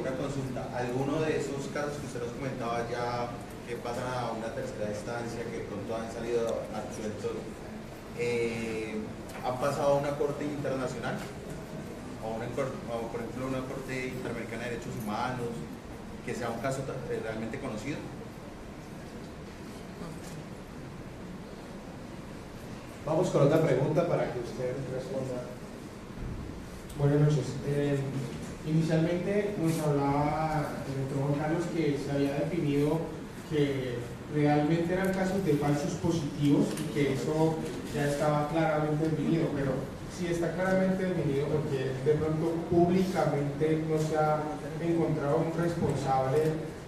Una consulta, ¿alguno de esos casos que usted nos comentaba ya que pasan a una tercera instancia, que pronto han salido absueltos, han pasado a una corte internacional? O por ejemplo una corte interamericana de derechos humanos, que sea un caso realmente conocido? Vamos con otra pregunta para que usted responda. Buenas noches. Inicialmente nos hablaba el doctor Juan Carlos que se había definido que realmente eran casos de falsos positivos y que eso ya estaba claramente definido, pero sí está claramente definido porque de pronto públicamente no se ha encontrado un responsable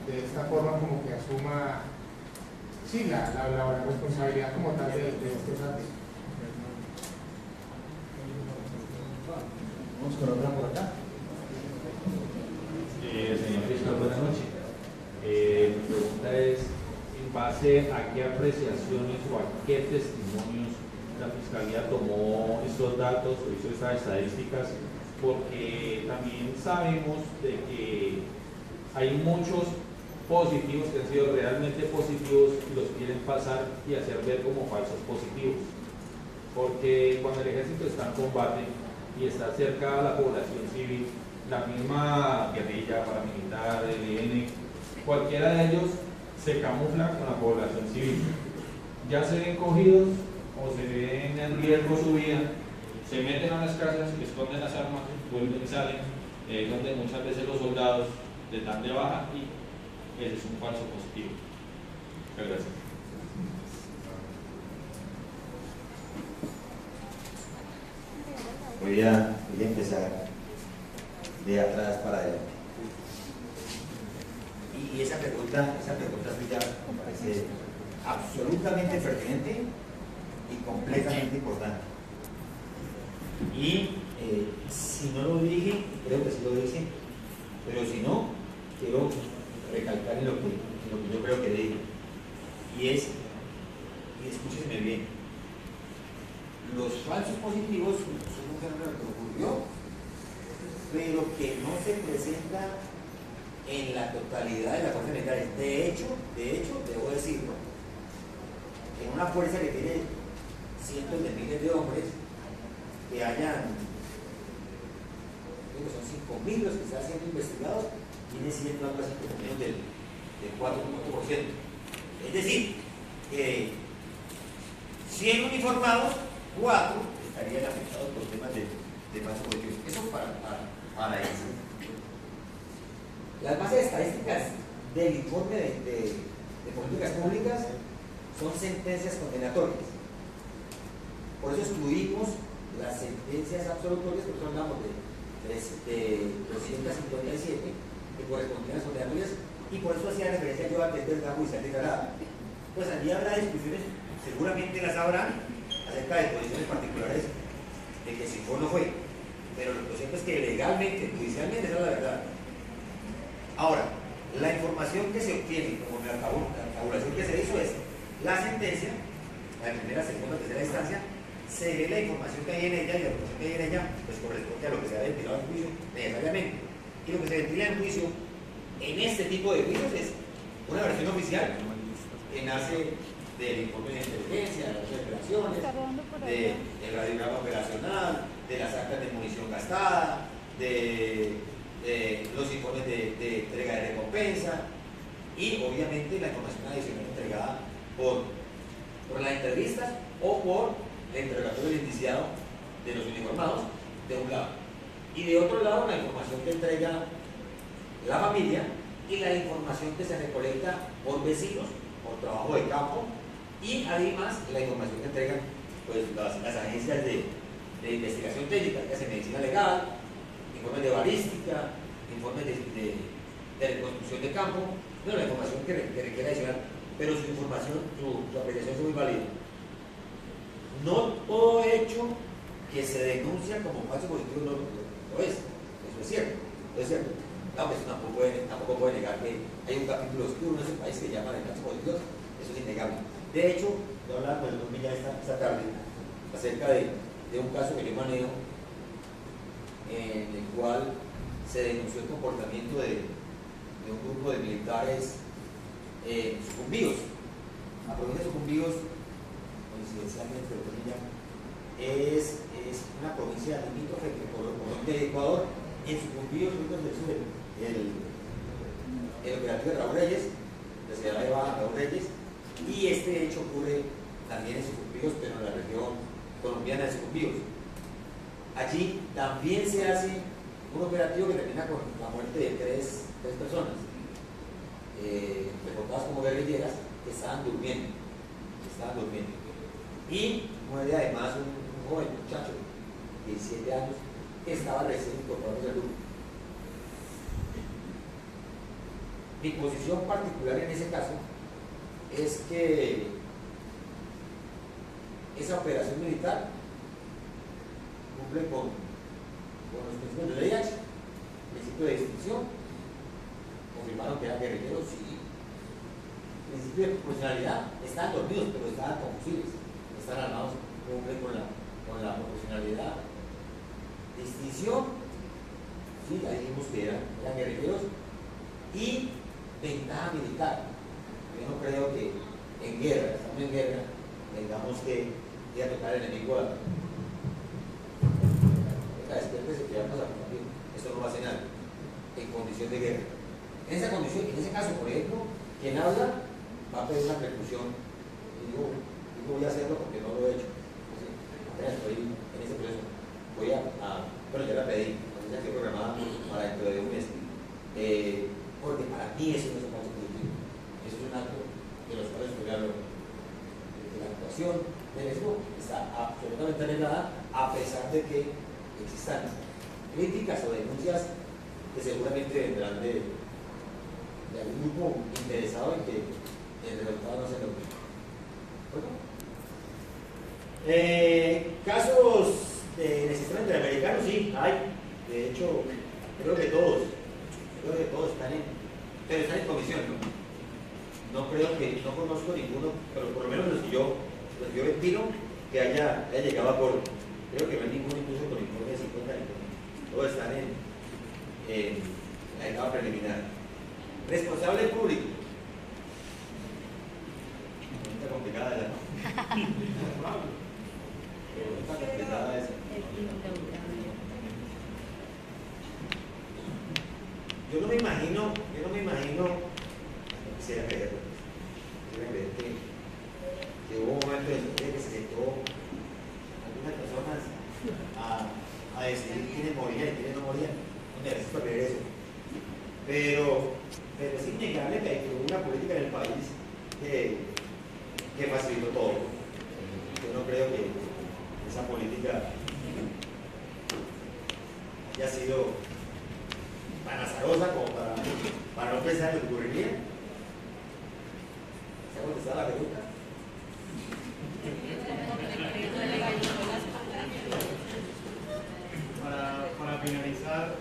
de esta forma como que asuma la responsabilidad como tal de estos actos. Vamos con otra por acá. Señor fiscal, buenas noches. Mi pregunta es, ¿en base a qué apreciaciones o a qué testimonios la Fiscalía tomó estos datos o hizo estas estadísticas? Porque también sabemos de que hay muchos positivos que han sido realmente positivos y los quieren pasar y hacer ver como falsos positivos. Porque cuando el ejército está en combate y está cerca a la población civil, la misma guerrilla, paramilitar, el ELN, cualquiera de ellos se camufla con la población civil. Ya se ven cogidos o se ven en riesgo su vida, se meten a las casas, esconden las armas, vuelven y salen, donde muchas veces los soldados les dan de baja y ese es un falso positivo. Muchas gracias. Voy a empezar de atrás para adelante. Y esa pregunta suya me parece absolutamente pertinente y completamente importante. Y si no lo dije, creo que sí lo dije, pero si no, quiero recalcar en lo que yo creo que dije. Y escúcheme bien, los falsos positivos son un fenómeno que ocurrió, pero que no se presenta en la totalidad de las fuerzas militares. De hecho, debo decirlo, en una fuerza que tiene cientos de miles de hombres, que hayan, creo que son 5.000 los que están siendo investigados, viene siendo algo así como menos del 4.5%. Es decir, que 100 uniformados, 4 estarían afectados por temas de falsos positivos. Eso para eso. Las bases estadísticas del informe de políticas públicas son sentencias condenatorias. Por eso excluimos las sentencias absolutorias, porque hablamos de 257 que correspondían a las condenatorias, y por eso hacía referencia yo a que es verdad judicial declarada. Pues allí habrá discusiones, seguramente las habrá, acerca de posiciones particulares de que si fue o no fue, pero lo cierto es que legalmente, judicialmente, esa es la verdad. Ahora, la información que se obtiene, como la tabulación que se hizo es la sentencia, la primera, segunda, tercera instancia, se ve la información que hay en ella y la información que hay en ella, pues corresponde a lo que se ha ventilado en juicio necesariamente. Y lo que se ventila en juicio, en este tipo de juicios, es una versión oficial que nace del informe de inteligencia, de las operaciones, del radiograma operacional, de las actas de munición gastada, de los informes de entrega de recompensa y obviamente la información adicional entregada por por las entrevistas o por el interrogatorio del indiciado de los uniformados, de un lado. Y de otro lado, la información que entrega la familia y la información que se recolecta por vecinos, por trabajo de campo, y además la información que entregan pues, las agencias de investigación técnica, que hacen medicina legal, informes de balística, informes de reconstrucción de campo, no, la información que requiere adicional, pero su información, su apreciación es muy válida. No todo hecho que se denuncia como falso positivo no lo es, eso es cierto, Claro que eso tampoco puede negar que hay un capítulo oscuro en ese país que llaman el falso positivo, eso es innegable. De hecho, yo hablaba con el doctor Millán esta tarde acerca de un caso que yo manejo en el cual se denunció el comportamiento de un grupo de militares sucumbidos. La provincia de Sucumbíos, coincidencialmente, el doctor Millán, es una provincia limítrofe de Ecuador. En Sucumbíos, del sur, el operativo de Raúl Reyes, la ciudad de Raúl Reyes, y este hecho ocurre también en Sucumbíos, pero en la región colombiana de Sucumbíos. Allí también se hace un operativo que termina con la muerte de tres personas, reportadas como guerrilleras, que estaban durmiendo. Y muere además un joven muchacho de 17 años que estaba recién incorporado al grupo. Mi posición particular en ese caso es que esa operación militar cumple con los principios de ley H, principio de distinción, confirmaron que eran guerrilleros, sí. Principio de proporcionalidad, estaban dormidos, pero estaban con fusiles, estaban armados, cumple con la proporcionalidad. Distinción, sí, ahí dijimos que eran guerrilleros, y ventaja militar. Yo no creo que en guerra, estamos en guerra, tengamos que ir a tocar al enemigo a despiértese que vamos a combatir. Esto no va a hacer nada en condición de guerra. En esa condición, en ese caso, por ejemplo, quien habla va a pedir una percusión y digo voy a hacerlo porque no lo he hecho. Entonces, apenas estoy en ese proceso, bueno, ya la pedí, ya estoy programada para dentro de un mes, porque para mí eso no es un falso positivo, eso es un acto de los cuales de la actuación del riesgo está absolutamente negada, a pesar de que existan críticas o denuncias que seguramente vendrán de algún grupo interesado en que el resultado no se logre. Bueno. Casos en el sistema interamericano, sí, hay. De hecho, creo que todos están en comisión, ¿no? No conozco ninguno, pero por lo menos los que yo ventilo, que haya llegado a acuerdo. Creo que no hay ninguno, incluso con informe de 50 años. Todos están en la etapa preliminar. Responsable público. Pregunta complicada ya, ¿no? Pregunta complicada esa. Yo no me imagino, quisiera creer que hubo un momento en que se sentó algunas personas a decidir quiénes morían y quiénes no morían. No necesito creer eso. Pero es innegable que hubo una política en el país que facilitó todo. Yo no creo que esa política haya sido tan azarosa como para no pensar en lo que ocurriría. ¿Se ha contestado la pregunta? Para finalizar,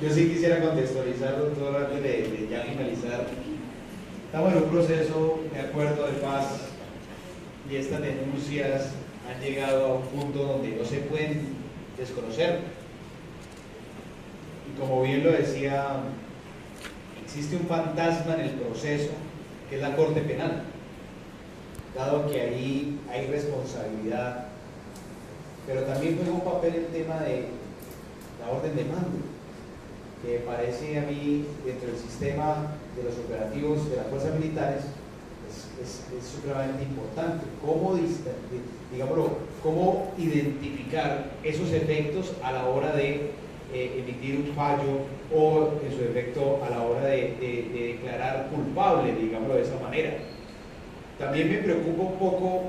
yo sí quisiera contextualizar, doctor, antes de ya finalizar. Estamos en un proceso de acuerdo de paz y estas denuncias han llegado a un punto donde no se pueden desconocer. Y como bien lo decía, existe un fantasma en el proceso que es la Corte Penal, dado que ahí hay responsabilidad, pero también juega un papel el tema de la orden de mando, que parece a mí, dentro del sistema de los operativos de las fuerzas militares, es supremamente importante. ¿Cómo identificar esos efectos a la hora de emitir un fallo o en su efecto a la hora de declarar culpable, digámoslo de esa manera? También me preocupa un poco,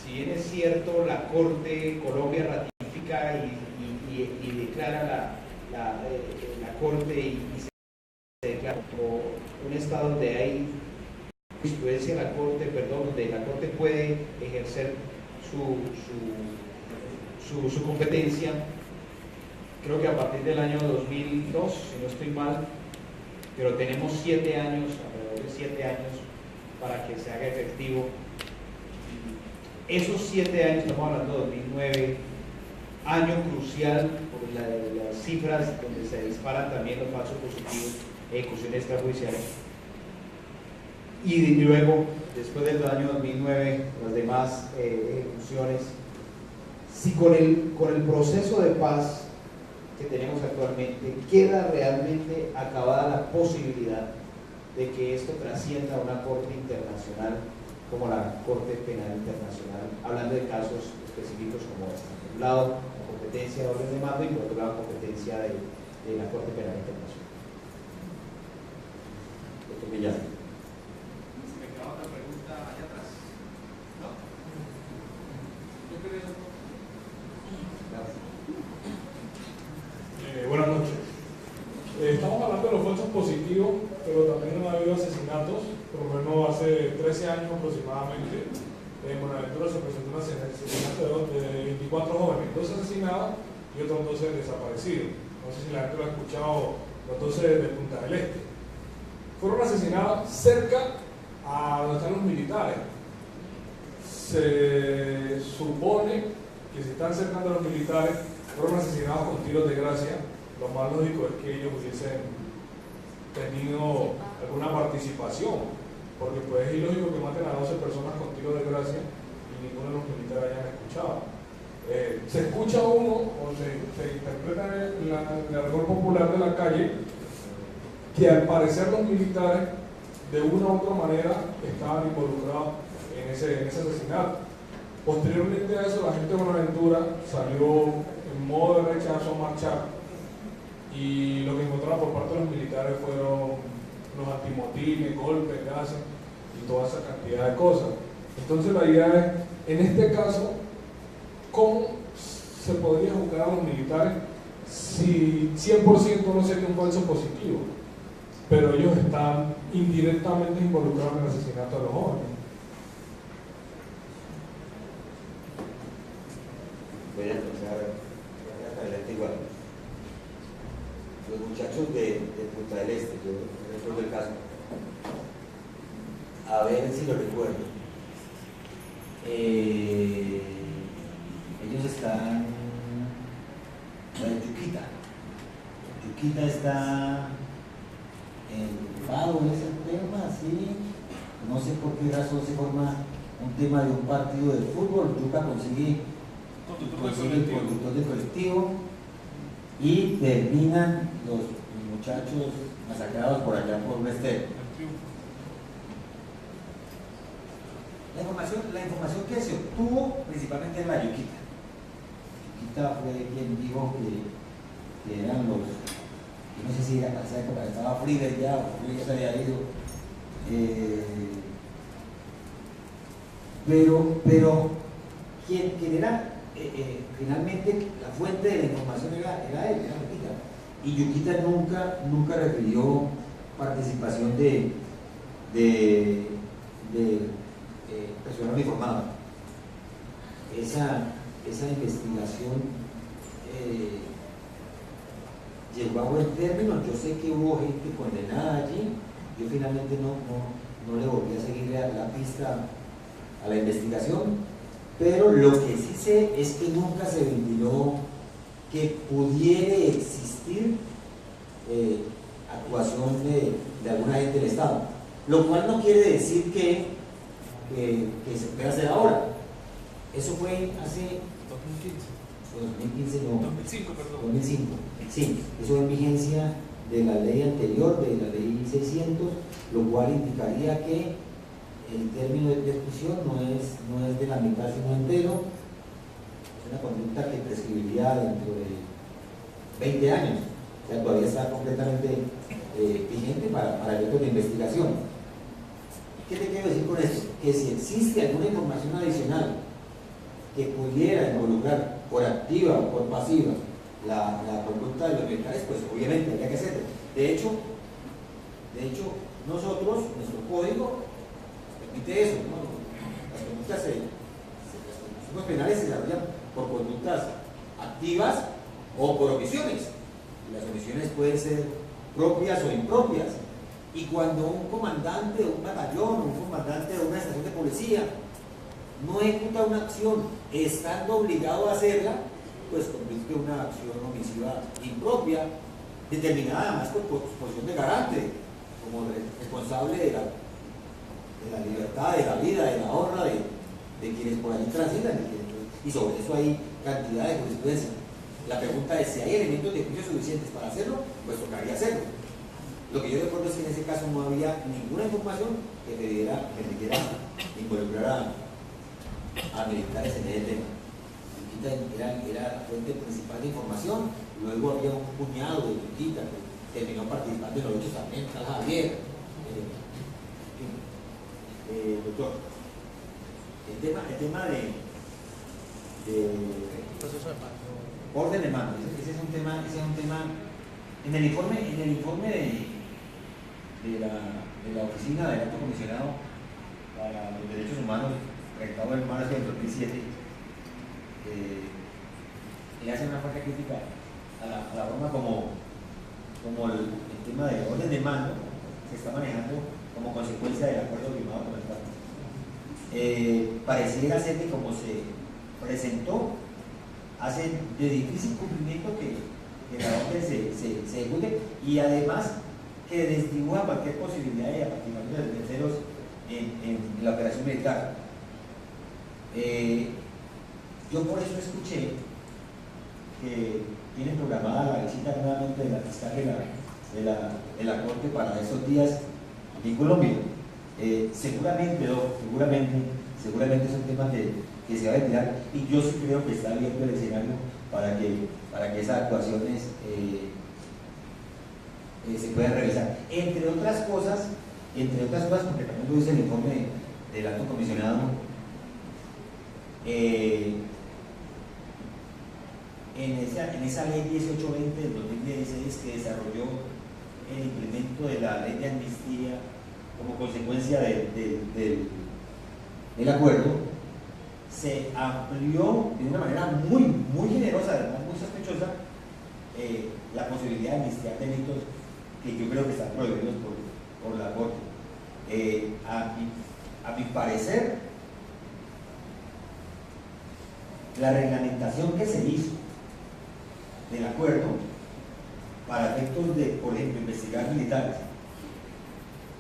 si bien es cierto, la Corte, Colombia ratifica y declara la Corte y se declara como un estado donde hay jurisprudencia de la Corte, donde la Corte puede ejercer su competencia. Creo que a partir del año 2002, si no estoy mal, pero tenemos 7 años, alrededor de 7 años, para que se haga efectivo. Esos 7 años, estamos hablando de 2009, año crucial por las cifras donde se disparan también los falsos positivos, ejecuciones extrajudiciales. Y luego, después del año 2009, las demás ejecuciones. Si con el proceso de paz que tenemos actualmente queda realmente acabada la posibilidad de que esto trascienda a una corte internacional como la Corte Penal Internacional, hablando de casos específicos como esta. Por un lado, la competencia de orden de mando y por otro lado, la competencia de la Corte Penal Internacional. Doctor Millán. Me queda otra pregunta allá atrás. ¿No? ¿Yo creo? Buenas noches. Estamos hablando de los falsos positivos, pero también ha habido asesinatos. Por lo menos hace 13 años aproximadamente, en Buenaventura se presentó un asesinato de 24 jóvenes, 2 asesinados y otros 12 desaparecidos. No sé si la gente lo ha escuchado, los 12 de Punta del Este. Fueron asesinados cerca a donde están los militares. Se supone que si están cerca de los militares, fueron asesinados con tiros de gracia. Lo más lógico es que ellos hubiesen tenido alguna participación, porque pues es ilógico que maten a 12 personas con tiros de gracia y ninguno de los militares hayan escuchado. Se escucha uno, o se interpreta en el argot popular de la calle, que al parecer los militares de una u otra manera estaban involucrados en ese asesinato. Posteriormente a eso, la gente de Buenaventura salió en modo de rechazo a marchar, y lo que encontraron por parte de los militares fueron los antimotines, golpes, gases y toda esa cantidad de cosas. Entonces la idea es, en este caso, ¿cómo se podría juzgar a los militares si 100% no sería un falso positivo, pero ellos están indirectamente involucrados en el asesinato de los jóvenes? Voy a empezar adelante igual. Los muchachos de Punta del Este, yo recuerdo el caso, a ver si lo recuerdo. Ellos están en Yuquita. Yuquita está enfado en ese tema, sí. No sé por qué razón se forma un tema de un partido de fútbol. Yuca consigue el conductor del colectivo y terminan los muchachos masacrados por allá por Wester. La información que se obtuvo principalmente en la Yuquita. Yuquita fue quien dijo que eran los, yo no sé si era para esa época, estaba Frieder ya, o Frieder se había ido. Pero quien era finalmente la fuente de la información era él, era Yuquita. Y Yuquita nunca refirió participación de personal uniformado. Esa investigación llegó a buen término. Yo sé que hubo gente condenada allí. Yo finalmente no le volví a seguir la pista a la investigación, pero lo que sí sé es que nunca se ventiló que pudiera existir actuación de alguna gente del Estado, lo cual no quiere decir que se pueda hacer ahora. Eso fue hace 2015, no, 2005, perdón. 2005, sí, eso en vigencia de la ley anterior, de la ley 600, lo cual indicaría que el término de prisión no es de la mitad sino entero, es una conducta que prescribiría dentro de 20 años, o sea, todavía está completamente vigente para efectos de investigación. ¿Qué te quiero decir con esto? Que si existe alguna información adicional que pudiera involucrar por activa o por pasiva la conducta de los militares, pues obviamente habría que hacerlo. De hecho, nosotros, nuestro código permite eso, ¿no? Las conductas, los penales se desarrollan por conductas activas o por omisiones. Las omisiones pueden ser propias o impropias. Y cuando un comandante de un batallón o un comandante de una estación de policía no ejecuta una acción estando obligado a hacerla, pues convierte una acción omisiva impropia, determinada además por su posición de garante, como responsable de la libertad, de la vida, de la honra de quienes por allí transitan. Y sobre eso hay cantidad de jurisprudencia. La pregunta es si hay elementos de juicio suficientes para hacerlo, pues tocaría hacerlo. Lo que yo recuerdo es que en ese caso no había ninguna información que requiera involucrar a militares en ese tema. Era la fuente principal de información. Luego había un puñado de Turquita que terminó participando en los hechos también, tal Javier. Doctor, el tema de orden de mando, ese es un tema en el informe de la oficina del alto comisionado para los derechos humanos redactado en marzo del 2007, le hace una fuerte crítica a la forma como el tema de orden de mando se está manejando como consecuencia del acuerdo firmado con el Estado. Pareciera ser que como se presentó, hace de difícil cumplimiento que la orden se ejecute, y además que desdibuja cualquier posibilidad de participación de terceros en la operación militar. Yo por eso escuché que tienen programada la visita nuevamente de la fiscal de la Corte para esos días en Colombia. Seguramente es un tema que se va a ventilar, y yo sí creo que está abierto el escenario para que esas actuaciones se puedan realizar. Entre otras cosas, porque también lo dice el informe del alto comisionado, en esa ley 1820 del 2016 que desarrolló el implemento de la ley de amnistía como consecuencia del acuerdo, se amplió de una manera muy generosa, además muy sospechosa, la posibilidad de amnistiar delitos que yo creo que están prohibidos por la Corte. A mi parecer, la reglamentación que se hizo del acuerdo para efectos de, por ejemplo, investigar militares,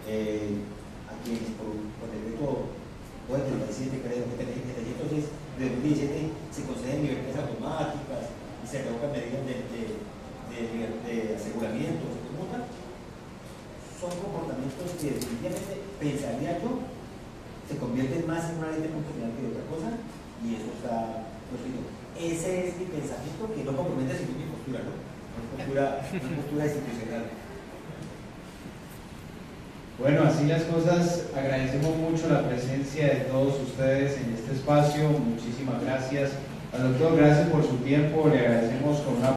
a quienes por decreto 37, creo que 706 de 2017 se conceden libertades automáticas y se revocan medidas de aseguramiento, se conmutan. Son comportamientos que definitivamente, pensaría yo, se convierten más en una ley de punto final que de otra cosa, y eso está proscrito. Ese es mi pensamiento, que no compromete sin mi postura, ¿no? Una postura institucional. Bueno, así las cosas. Agradecemos mucho la presencia de todos ustedes en este espacio. Muchísimas gracias. Al doctor, gracias por su tiempo. Le agradecemos con una